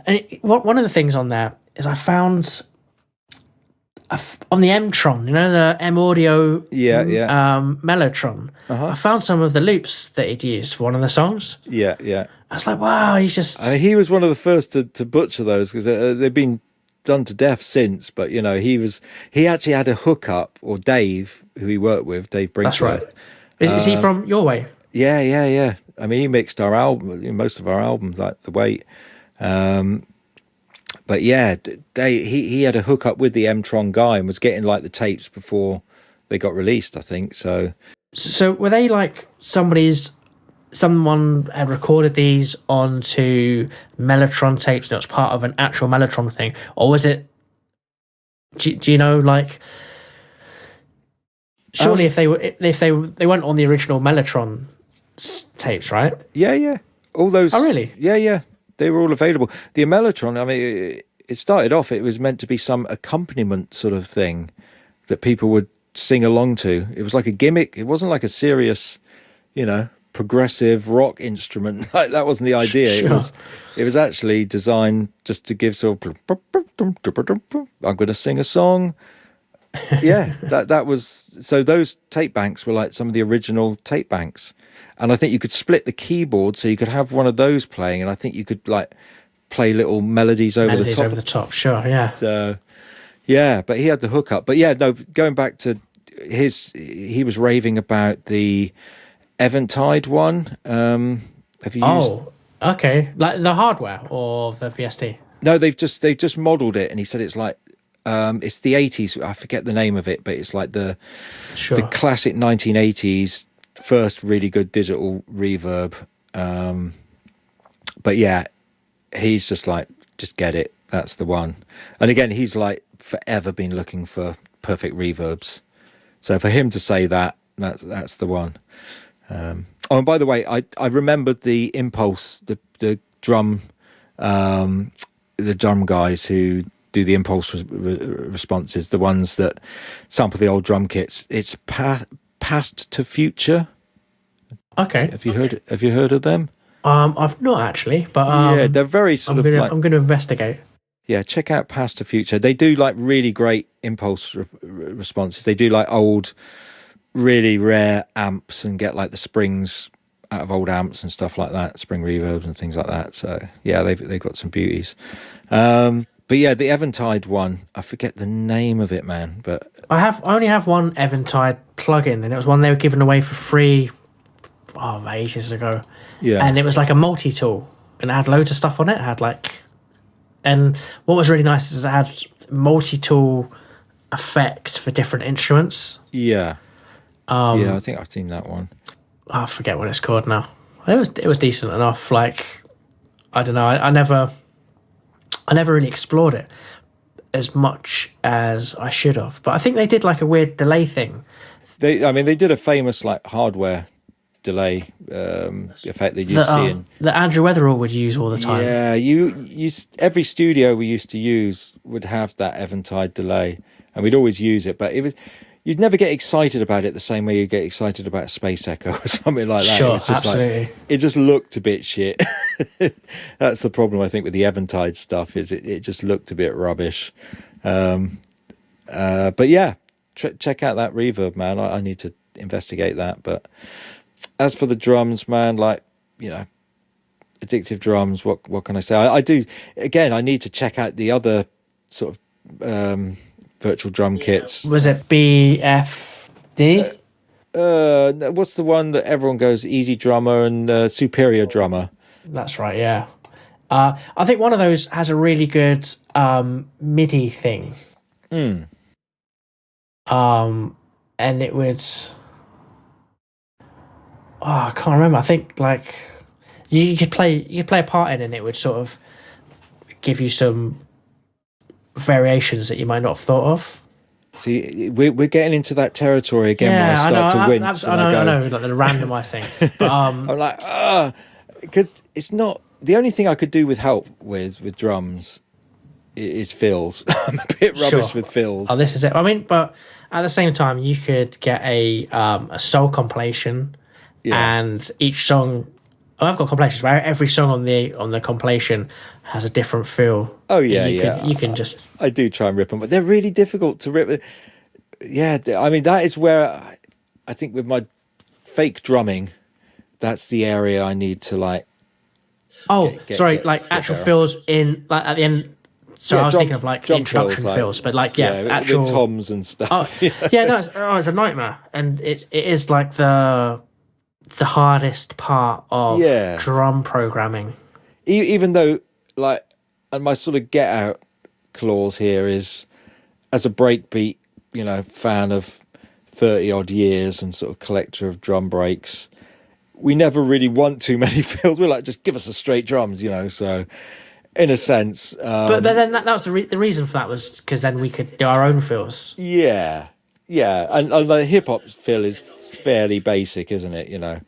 and one of the things on there is I found on the M-Tron, you know, the M Audio, Mellotron. I found some of the loops that he'd used for one of the songs. Yeah. I was like, wow, he's just. I mean, he was one of the first to butcher those because they've been done to death since. But you know, he actually had a hookup, or Dave, who he worked with, Dave Brinkworth. That's right. Is he from Your Way? Yeah. I mean, he mixed our album, most of our albums, like The Weight. But yeah, he had a hookup with the M-Tron guy and was getting like the tapes before they got released, I think. So were they like someone had recorded these onto Mellotron tapes and it was part of an actual Mellotron thing, or was it? Do you know, like? Surely, if they weren't on the original Mellotron tapes, right? Yeah. All those. Oh, really? Yeah. They were all available. The Mellotron, I mean, it started off, it was meant to be some accompaniment sort of thing that people would sing along to. It was like a gimmick. It wasn't like a serious, you know, progressive rock instrument. Like, that wasn't the idea. Sure. It was actually designed just to give sort of, I'm going to sing a song. Yeah, that was, so those tape banks were like some of the original tape banks. And I think you could split the keyboard so you could have one of those playing, and I think you could like play little melodies over the top. Sure, yeah. So, yeah, but he had the hookup. But yeah, no, going back to he was raving about the Eventide one. Have you used? Oh, okay. Like the hardware or the VST? No, they've just modelled it, and he said it's like it's the 80s. I forget the name of it, but it's like the classic 1980s. First really good digital reverb. But yeah, he's just like, just get it, that's the one. And again, he's like forever been looking for perfect reverbs, so for him to say that, That's the one. Oh, and by the way, I remembered the Impulse, the drum guys who do the Impulse responses, the ones that sample the old drum kits. It's Past to Future. Okay. Have you heard of them? I've not actually, but yeah, they're very I'm going to investigate. Yeah, check out Past to Future. They do like really great Impulse responses. They do like old, really rare amps and get like the springs out of old amps and stuff like that, spring reverbs and things like that. So yeah, they've got some beauties. But yeah, the Eventide one, I forget the name of it, man. But I only have one Eventide plugin, and it was one they were giving away for free, ages ago. Yeah, and it was like a multi-tool, and it had loads of stuff on it. It had like, and what was really nice is it had multi-tool effects for different instruments. Yeah. Yeah, I think I've seen that one. I forget what it's called now. It was decent enough. Like, I don't know. I never really explored it as much as I should have. But I think they did like a weird delay thing. They did a famous like hardware delay effect that you see in that Andrew Weatherall would use all the time. Yeah, you every studio we used to use would have that Eventide delay, and we'd always use it. But you'd never get excited about it the same way you get excited about a Space Echo or something like that. Sure, it was just absolutely. Like, it just looked a bit shit. That's the problem I think with the Eventide stuff, is it just looked a bit rubbish. But yeah, check out that reverb, man. I need to investigate that. But as for the drums, man, like, you know, Addictive Drums, what can I say? I do, again, I need to check out the other sort of virtual drum kits. Was it BFD? What's the one that everyone goes, Easy Drummer and Superior Drummer? That's right, yeah. I think one of those has a really good MIDI thing. And it would... I can't remember. I think like you could play a part in it, and it would sort of give you some variations that you might not have thought of. See, we're getting into that territory again when I start to wince. I know, like the randomised thing. But I'm like, because it's not the only thing I could do with help with drums is fills. I'm a bit rubbish with fills. Oh, this is it. I mean, but at the same time, you could get a soul compilation. Yeah. And each song, I've got compilations where every song on the compilation has a different feel. Oh yeah, you can just. I do try and rip them, but they're really difficult to rip. Yeah, I mean that is where I think with my fake drumming, that's the area I need to like. Oh, like actual fills in like at the end. So yeah, I was thinking of like introduction fills, but like actual with toms and stuff. Oh, yeah, no, it's a nightmare, and it is like the hardest part of drum programming. Even though, like, and my sort of get out clause here is, as a breakbeat, you know, fan of 30 odd years and sort of collector of drum breaks, we never really want too many fills. We're like, just give us a straight drums, you know. So, in a sense, but then that was the reason for that was because then we could do our own fills. Yeah, and the hip hop fill is fairly basic, isn't it? You know,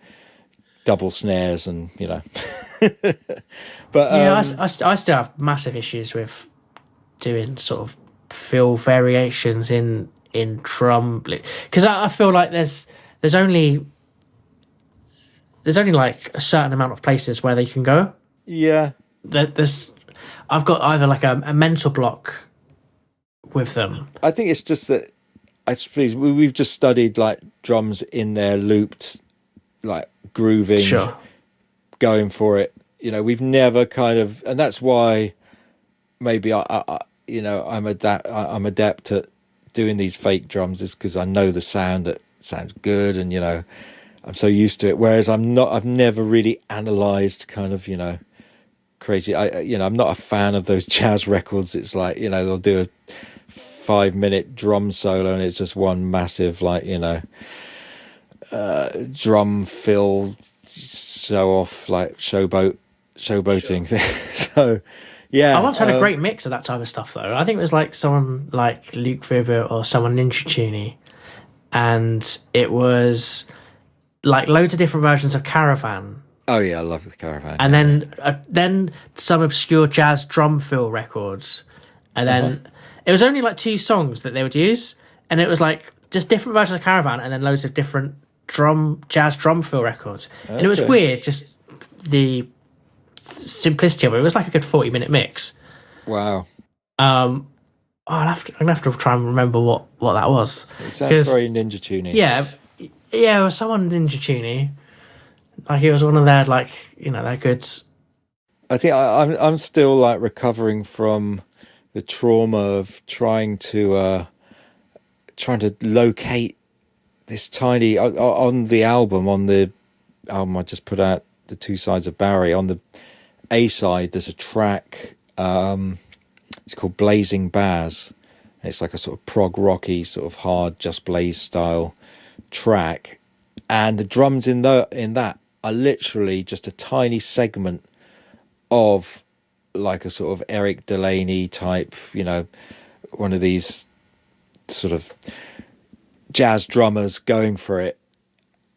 double snares and you know. But yeah, I still have massive issues with doing sort of fill variations in drum, because I feel like there's only like a certain amount of places where they can go. Yeah, I've got either like a mental block with them. I think it's just that I suppose we've just studied like drums in there looped, like grooving, going for it. You know, we've never kind of, and that's why maybe I you know, I'm adept at doing these fake drums, is because I know the sound that sounds good, and you know, I'm so used to it. Whereas I've never really analysed kind of, you know, crazy. I'm not a fan of those jazz records. It's like, you know, they'll do a 5-minute drum solo and it's just one massive, like, you know, drum fill show off, like showboating thing. So yeah, I once had a great mix of that type of stuff though. I think it was like someone like Luke Vibert or someone Ninja Tune, and it was like loads of different versions of Caravan, Oh yeah, I love the Caravan. and then some obscure jazz drum fill records, and then it was only like 2 songs that they would use, and it was like just different versions of Caravan, and then loads of different jazz drum fill records, and it was weird, just the simplicity of it. It was like a good 40-minute mix. Wow. I'm gonna have to try and remember what that was. It sounds very Ninja Tuning. Yeah, it was someone Ninja Tuning. Like it was one of their their goods. I think I'm still like recovering from the trauma of trying to locate this tiny on the album I just put out, The Two Sides of Barry. On the A side, there's a track. It's called Blazing Baz. And it's like a sort of prog rocky, sort of hard Just Blaze style track, and the drums in that are literally just a tiny segment of like a sort of Eric Delaney type, one of these sort of jazz drummers going for it,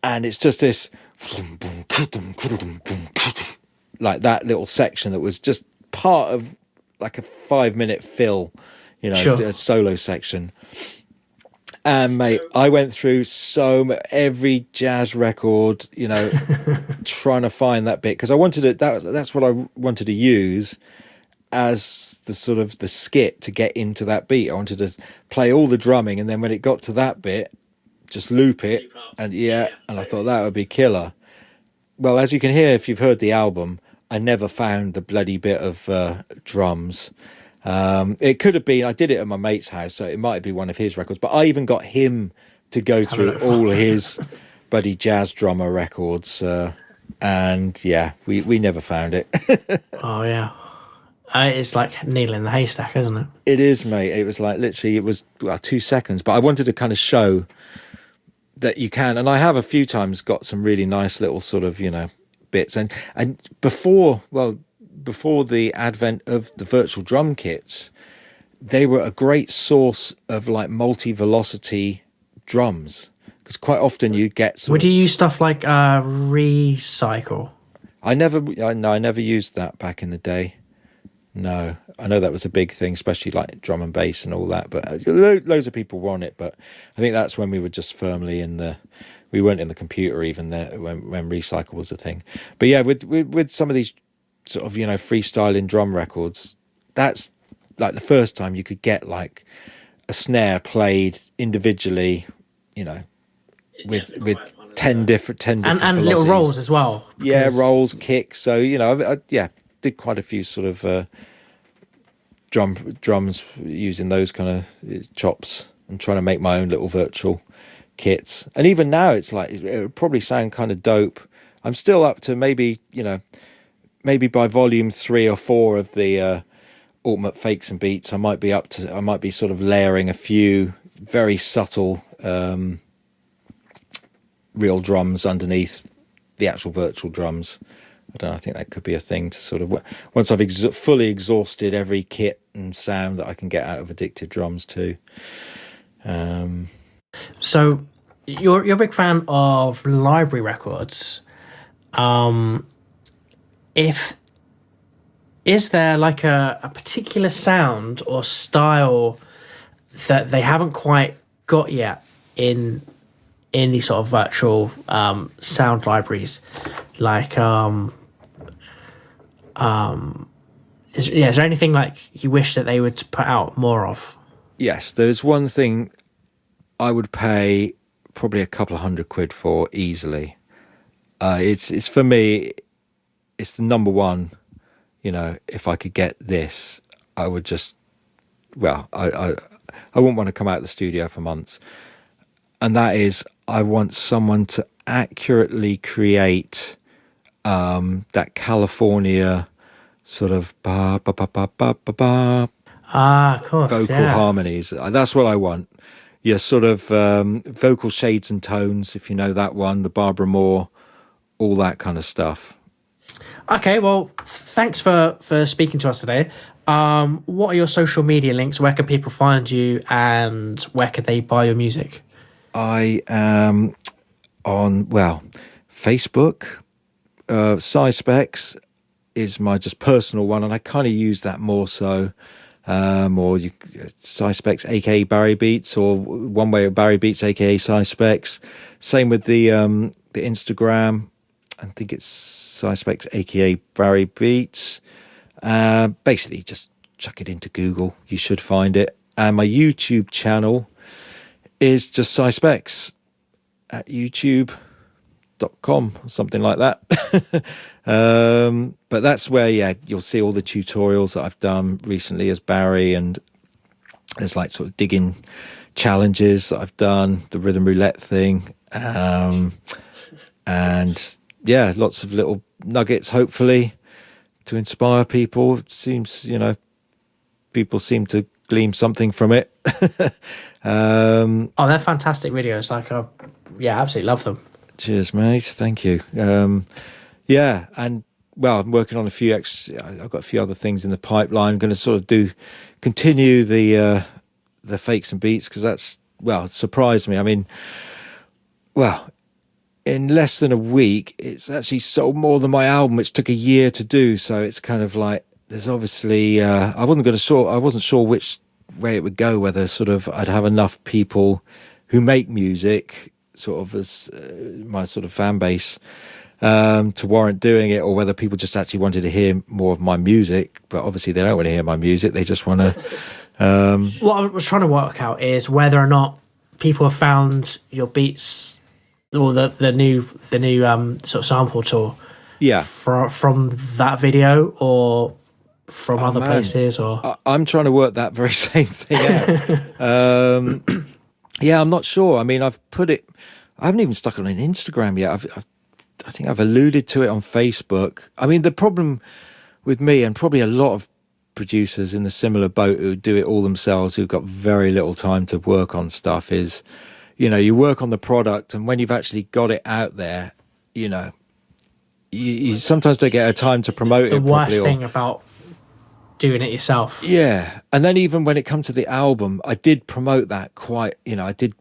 and it's just this like that little section that was just part of like a 5-minute fill, Sure. A solo section. And mate, I went through every jazz record, trying to find that bit, because I wanted it. That's what I wanted to use as the sort of the skit to get into that beat. I wanted to play all the drumming, and then when it got to that bit, just loop it, and I thought that would be killer. Well, as you can hear if you've heard the album, I never found the bloody bit of drums. It could have been, I did it at my mate's house, so it might be one of his records, but I even got him to go through all his bloody jazz drummer records, and we never found it. Oh yeah, it's like needle in the haystack, isn't it? It is, mate. It was like literally, it was 2 seconds, but I wanted to kind of show that you can, and I have a few times got some really nice little sort of bits, and before the advent of the virtual drum kits, they were a great source of like multi-velocity drums, because quite often you get Would you use stuff like Recycle? I never used that back in the day. No, I know that was a big thing, especially like drum and bass and all that, but loads of people were on it, but I think that's when we were just firmly we weren't in the computer even there when Recycle was a thing. But yeah, with some of these sort of freestyling drum records, that's like the first time you could get like a snare played individually, with 10 different and little rolls as well. Rolls, kicks. So I did quite a few sort of drums using those kind of chops and trying to make my own little virtual kits. And even now, it's like it would probably sound kind of dope. I'm still up to maybe by volume 3 or 4 of the Ultimate Fakes and Beats, I might be sort of layering a few very subtle real drums underneath the actual virtual drums. I don't know, I think that could be a thing to sort of, once I've fully exhausted every kit and sound that I can get out of Addictive Drums too. So you're a big fan of library records. Is there like a particular sound or style that they haven't quite got yet in these sort of virtual sound libraries? Like is there anything like you wish that they would put out more of? Yes, there's one thing I would pay probably a couple of £100 for easily. It's for me, it's the number one. If I could get this, I would just, I wouldn't want to come out of the studio for months. And that is, I want someone to accurately create that California sort of ba ba ba ba ba ba ba of course, vocal harmonies. That's what I want. Yeah, sort of vocal shades and tones, if you know that one, the Barbara Moore, all that kind of stuff. Okay, well, thanks for speaking to us today. What are your social media links? Where can people find you, and where can they buy your music? I am on, well, Facebook. Si Spex is my just personal one, and I kind of use that more so. Or Si Spex, aka Barry Beats, or one way of Barry Beats, aka Si Spex. Same with the Instagram. I think it's Si Spex, aka Barry Beats. Basically, just chuck it into Google. You should find it. And my YouTube channel is just Si Spex at youtube.com or something like that. But that's where, you'll see all the tutorials that I've done recently as Barry, and there's like sort of digging challenges that I've done, the rhythm roulette thing, and lots of little nuggets, hopefully, to inspire people. It seems, people seem to glean something from it. Oh, they're fantastic videos. Like, absolutely love them. Cheers, mate. Thank you. And well, I'm working on a few I've got a few other things in the pipeline. I'm going to sort of continue the fakes and beats, because that's, it surprised me. I mean, in less than a week, it's actually sold more than my album, which took a year to do. So it's kind of like, there's obviously, I wasn't sure which way it would go, whether sort of I'd have enough people who make music sort of as my sort of fan base to warrant doing it, or whether people just actually wanted to hear more of my music. But obviously they don't want to hear my music, they just want to what I was trying to work out is whether or not people have found your beats or the new sort of sample tour from that video, or from other places, or I'm trying to work that very same thing out. I'm not sure. I mean, I haven't even stuck it on Instagram yet. I think I've alluded to it on Facebook. I mean, the problem with me, and probably a lot of producers in the similar boat who do it all themselves, who've got very little time to work on stuff, is, you work on the product, and when you've actually got it out there, you sometimes don't get a time to promote it properly. The worst thing about doing it yourself. Yeah. And then even when it comes to the album, I did promote that quite, I did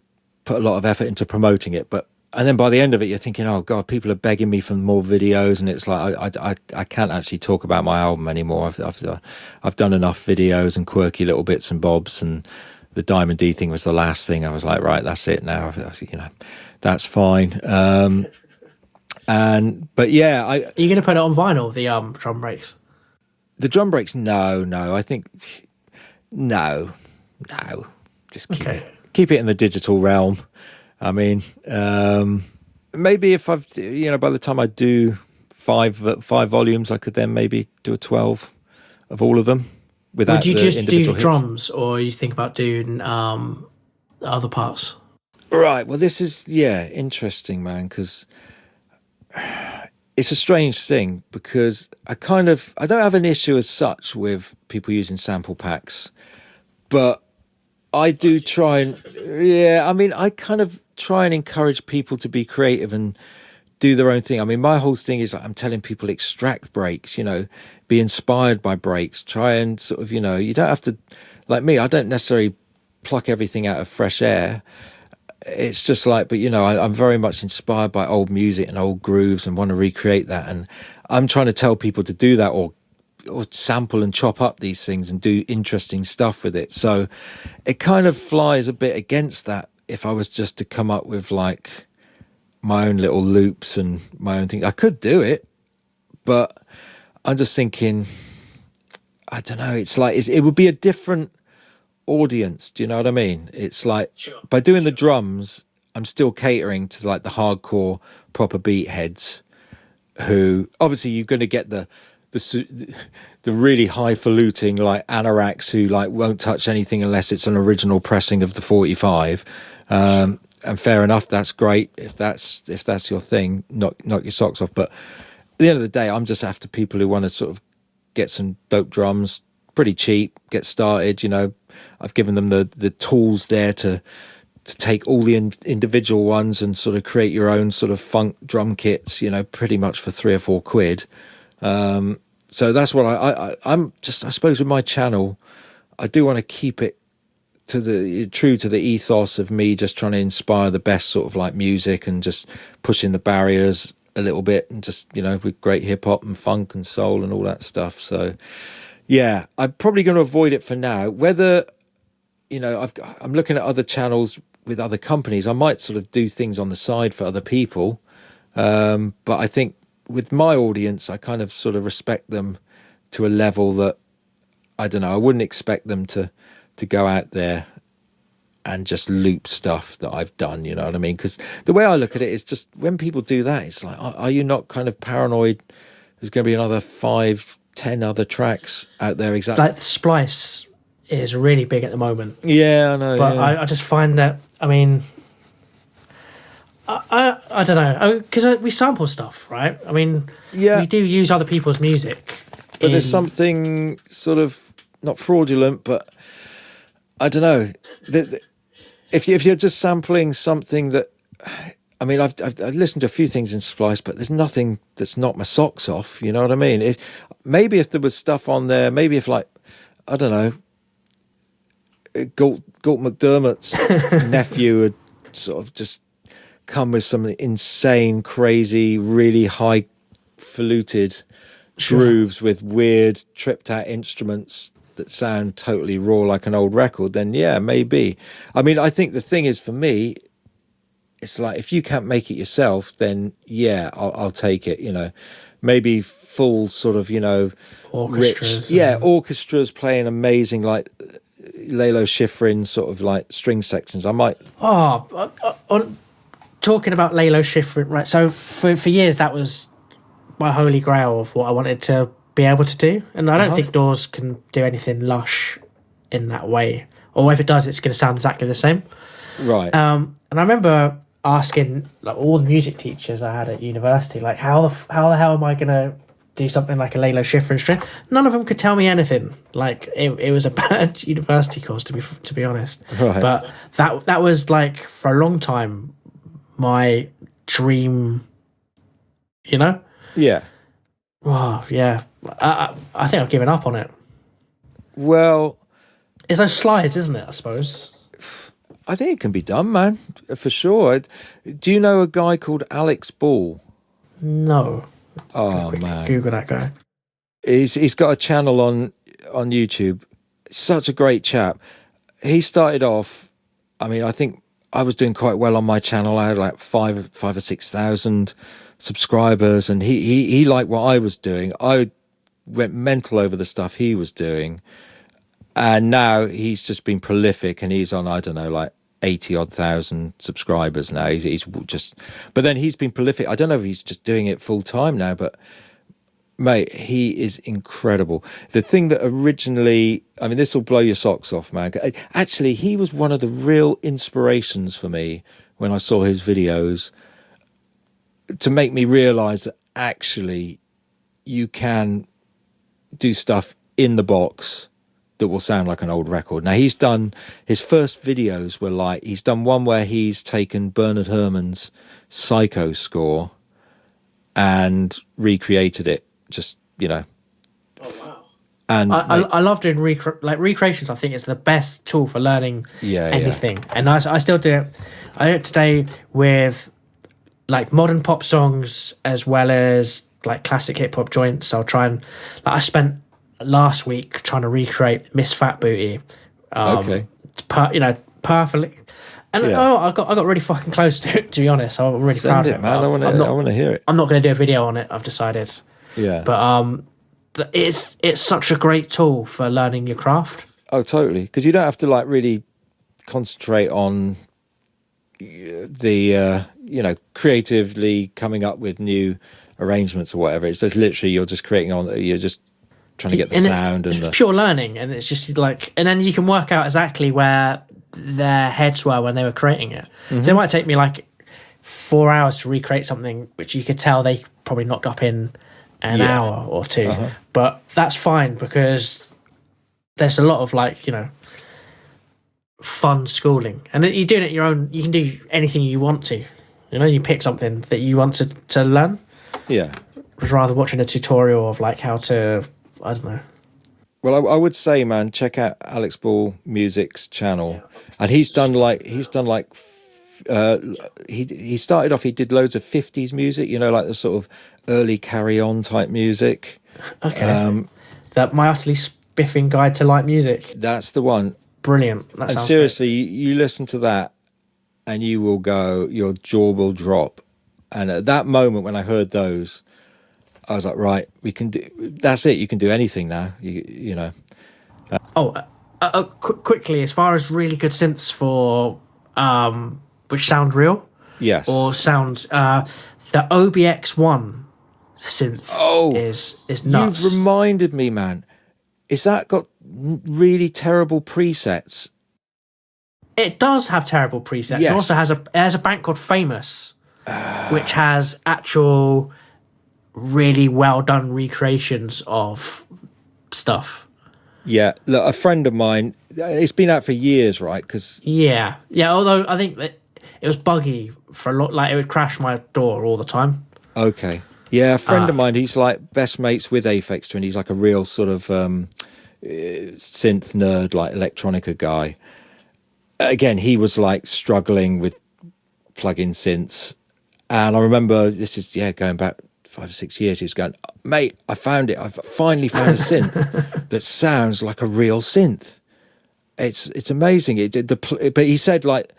put a lot of effort into promoting it, and then by the end of it, you're thinking, oh God, people are begging me for more videos, and it's like I can't actually talk about my album anymore. I've done enough videos and quirky little bits and bobs, and the Diamond D thing was the last thing. I was like, right, that's it now. That's fine. Are you going to put it on vinyl, the drum breaks? The drum breaks? No. I think no. Just keep it in the digital realm. I mean, maybe if I've, by the time I do five volumes, I could then maybe do a 12 of all of them without. Would you just do hits. Drums, or you think about doing other parts? Right. Well, this is interesting, man, because it's a strange thing, because I don't have an issue as such with people using sample packs, but I do try and I kind of try and encourage people to be creative and do their own thing. I mean, my whole thing is I'm telling people, extract breaks, be inspired by breaks, try and sort of, you don't have to, like me, I don't necessarily pluck everything out of fresh air. It's just like, but I'm very much inspired by old music and old grooves and want to recreate that. And I'm trying to tell people to do that, or sample and chop up these things and do interesting stuff with it. So it kind of flies a bit against that if I was just to come up with like my own little loops and my own thing. I could do it, but I'm just thinking, I don't know, it's like it would be a different audience. Do you know what I mean? It's like, by doing the drums, I'm still catering to like the hardcore proper beat heads, who obviously you're going to get the really highfalutin like anoraks who like won't touch anything unless it's an original pressing of the 45. And fair enough, that's great if that's your thing. Knock your socks off. But at the end of the day, I'm just after people who want to sort of get some dope drums, pretty cheap, get started. I've given them the tools there to take all the individual ones and sort of create your own sort of funk drum kits, pretty much for £3 or £4. So that's what I'm just, I suppose with my channel, I do want to keep it true to the ethos of me just trying to inspire the best sort of like music and just pushing the barriers a little bit, and just, you know, with great hip hop and funk and soul and all that stuff. So yeah, I'm probably going to avoid it for now. Whether, you know, I'm looking at other channels with other companies. I might sort of do things on the side for other people, but I think with my audience, I kind of sort of respect them to a level that, I don't know, I wouldn't expect them to go out there and just loop stuff that I've done, you know what I mean? Because the way I look at it is just, when people do that, it's like, are you not kind of paranoid there's going to be another 5-10 other tracks out there? Exactly. Like Splice is really big at the moment. Yeah, I know. But yeah. I just find that, I mean, I don't know, because we sample stuff, right? I mean, Yeah. we do use other people's music. But there's something sort of not fraudulent, but I don't know. If you're just sampling something that, I mean, I've listened to a few things in Splice, but there's nothing that's knocked my socks off. You know what I mean? Maybe if there was stuff on there, maybe if, like, I don't know, Galt McDermott's nephew had sort of just come with some insane, crazy, really high-faluted grooves with weird tripped out instruments that sound totally raw like an old record, then yeah, maybe. I mean, I think the thing is, for me, it's like, if you can't make it yourself, then yeah, I'll take it, you know. Maybe full sort of, you know, orchestras. Orchestras playing amazing, like Lalo Schifrin sort of like string sections. I might. Talking about Lalo Schifrin, right? So for years, that was my holy grail of what I wanted to be able to do, and I don't think Doors can do anything lush in that way, or if it does, it's going to sound exactly the same. Right. And I remember asking, like, all the music teachers I had at university, like, how the hell am I going to do something like a Lalo Schifrin string? None of them could tell me anything. Like, it was a bad university course, to be honest. Right. But that was, like, for a long time, my dream, you know? Yeah. Oh, yeah. I think I've given up on it. Well, It's those slides, isn't it, I suppose? I think it can be done, man, for sure. Do you know a guy called Alex Ball? No. Oh, man. Google that guy. He's got a channel on YouTube. Such a great chap. He started off, I mean, I think I was doing quite well on my channel. I had like 5 or 6,000 subscribers, and he liked what I was doing. I went mental over the stuff he was doing, and now he's just been prolific, and he's on, I don't know, like 80,000 subscribers now. He's just, but then he's been prolific. I don't know if he's just doing it full time now, but mate, he is incredible. The thing that originally, I mean, this will blow your socks off, man. Actually, he was one of the real inspirations for me when I saw his videos, to make me realize that actually you can do stuff in the box that will sound like an old record. Now, he's done, his first videos were like, he's done one where he's taken Bernard Herrmann's Psycho score and recreated it, just, you know. Oh, wow. And I love doing recreations. I think it's the best tool for learning anything. Yeah. And I still do it. I do it today with like modern pop songs as well as like classic hip hop joints. I'll try and, like, I spent last week trying to recreate Miss Fat Booty. Okay. Perfectly. And I got really fucking close to it, to be honest. I'm really proud of it, man. I want to hear it. I'm not going to do a video on it, I've decided. Yeah. But it's such a great tool for learning your craft. Oh, totally. Because you don't have to like really concentrate on the creatively coming up with new arrangements or whatever. It's just literally you're just you're just trying to get the sound and the pure learning, and it's just like, and then you can work out exactly where their heads were when they were creating it. Mm-hmm. So it might take me like 4 hours to recreate something which you could tell they probably knocked up in an hour or two. But that's fine, because there's a lot of, like, you know, fun schooling, and you're doing it your own. You can do anything you want to, you know. You pick something that you want to learn, rather watching a tutorial of like how to, I don't know. Well, I would say, man, check out Alex Ball Music's channel, and he started off. He did loads of 50s music, like the sort of early Carry On type music. Okay. That My Utterly Spiffing Guide to Light Music. That's the one. Brilliant. That And sounds seriously, you listen to that, and you will go, your jaw will drop. And at that moment when I heard those, I was like, right, we can do. That's it. You can do anything now. You know. quickly, as far as really good synths for which sound real, Yes. or sound the OBX1 synth is nuts. You've reminded me, man. Is that got really terrible presets? It does have terrible presets. Yes. It also has a bank called Famous, which has actual really well done recreations of stuff. Yeah, look, a friend of mine. It's been out for years, right? Because Yeah. Although I think that it was buggy for a lot. Like, it would crash my door all the time. okay, yeah, a friend of mine. He's like best mates with Aphex Twin. He's like a real sort of synth nerd, like electronica guy. Again, he was like struggling with plug-in synths, and I remember this is going back 5 or 6 years. He was going, mate, I found it. I've finally found a synth that sounds like a real synth. It's amazing. But he said, like,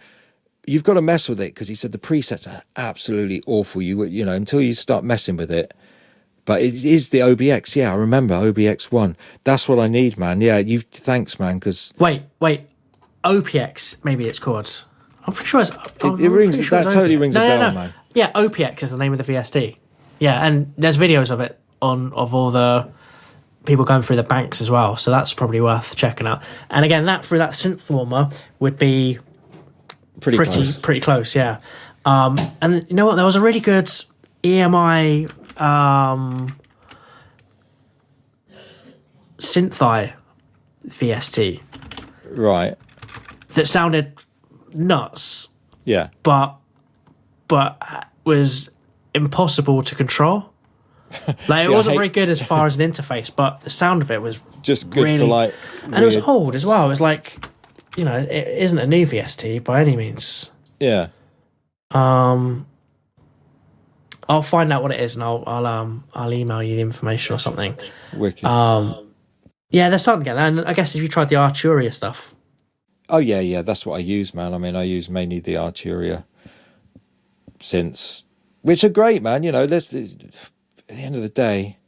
you've got to mess with it, because he said the presets are absolutely awful. You know until you start messing with it. But it is the OBX. Yeah, I remember OBX1. That's what I need, man. Yeah, thanks, man. Because Wait. OPX, maybe it's called. I'm pretty sure it's. it rings. Sure That totally rings a bell, man. Yeah, OPX is the name of the VST. Yeah, and there's videos of it of all the people going through the banks as well. So that's probably worth checking out. And again, that through that synth warmer would be pretty close. Yeah. And you know what? There was a really good EMI Synthi VST Right. that sounded nuts, Yeah. but was impossible to control. Like, it wasn't very good as far as an interface, but the sound of it was Just good really, for like. and it was old as well. It was like, it isn't a new VST by any means. Yeah. I'll find out what it is, and I'll email you the information or something. Wicked. Yeah, they're starting to get that. And I guess if you tried the Arturia stuff. Oh yeah, that's what I use, man. I mean, I use mainly the Arturia synths, which are great, man. At the end of the day,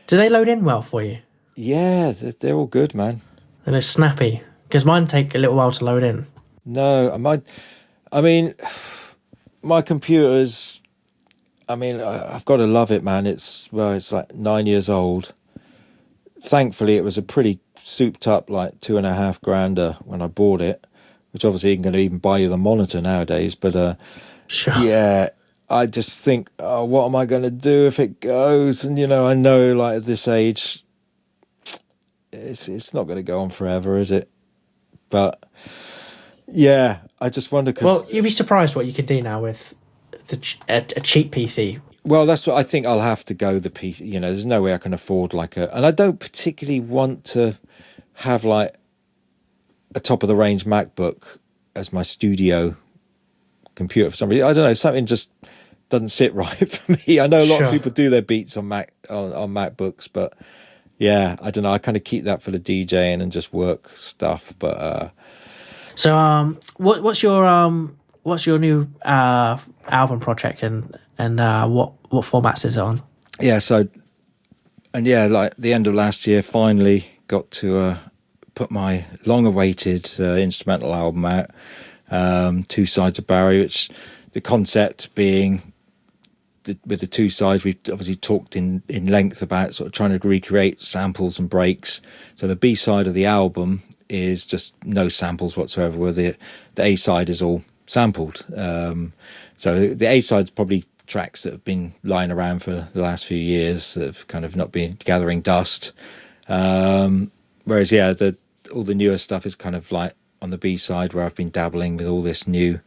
Do they load in well for you? yeah, they're all good, man. And they're snappy, because mine take a little while to load in. No, my computer's. I've got to love it, man. It's like 9 years old. Thankfully, it was a pretty souped up, like $2,500 when I bought it, which obviously isn't going to even buy you the monitor nowadays. But Sure. yeah, I just think, what am I going to do if it goes? And I know, like, at this age, it's not going to go on forever, is it? But yeah, I just wonder. Well, you'd be surprised what you can do now with a cheap PC. Well, that's what I think. I'll have to go the PC. There's no way I can afford and I don't particularly want to have like a top of the range MacBook as my studio computer for some reason. I don't know. Something just doesn't sit right for me. I know a lot of people do their beats on on MacBooks, but yeah, I don't know. I kind of keep that for the DJing and just work stuff. But so, what's your new album project, and what formats is it on? yeah, like the end of last year, finally got to put my long-awaited instrumental album out, Two Sides of Barry, which the concept being with the two sides, we've obviously talked in length about sort of trying to recreate samples and breaks. So the B side of the album is just no samples whatsoever, where the A side is all sampled. So the A side's probably tracks that have been lying around for the last few years that have kind of not been gathering dust. Whereas all the newer stuff is kind of like on the B side, where I've been dabbling with all this new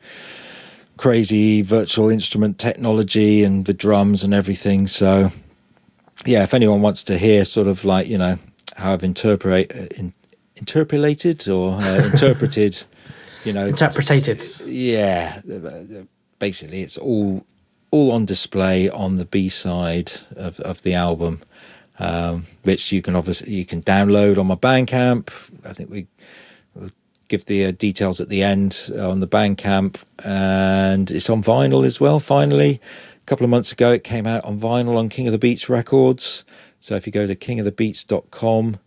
crazy virtual instrument technology and the drums and everything. So yeah, if anyone wants to hear sort of like, how I've interpolated or interpreted, Interpreted. Yeah, basically it's all on display on the B-side of the album, which you can download on my Bandcamp. I think we'll give the details at the end on the Bandcamp, and it's on vinyl as well. Finally, a couple of months ago, it came out on vinyl on King of the Beats Records. So if you go to kingofthebeats.com,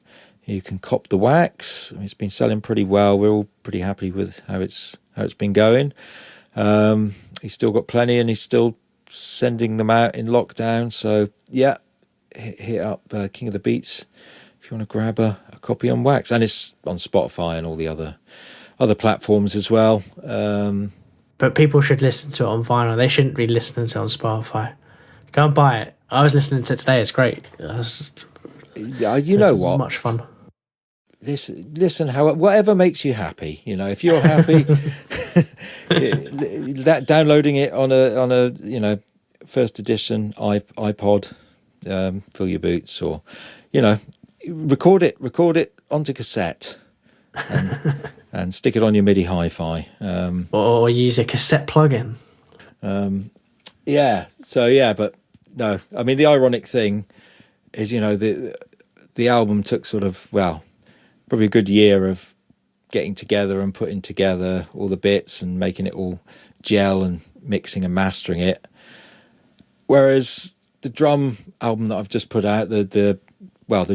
you can cop the wax. I mean, it's been selling pretty well. We're all pretty happy with how it's been going. He's still got plenty, and he's still sending them out in lockdown. So yeah, hit up King of the Beats if you want to grab a copy on wax, and it's on Spotify and all the other platforms as well. But people should listen to it on vinyl. They shouldn't be listening to it on Spotify. Go and buy it. I was listening to it today. It's great. You know what? Much fun. Listen, whatever makes you happy. If you're happy, that downloading it on a first edition iPod, fill your boots, or record it onto cassette and stick it on your MIDI hi-fi, or use a cassette plug-in. But no, I mean, the ironic thing is, the album took sort of, probably a good year of getting together and putting together all the bits and making it all gel and mixing and mastering it. Whereas the drum album that I've just put out, the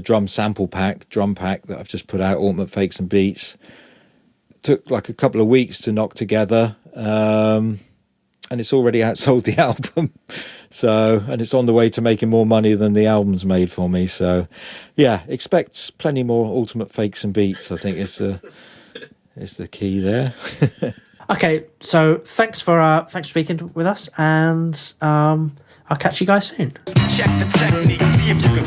drum sample pack, that I've just put out, Ultimate Fakes and Beats, took like a couple of weeks to knock together. And it's already outsold the album. And it's on the way to making more money than the album's made for me. So yeah, expect plenty more Ultimate Fakes and Beats, I think is the key there. Okay, so thanks for speaking with us, and I'll catch you guys soon. Check the technique, see if you can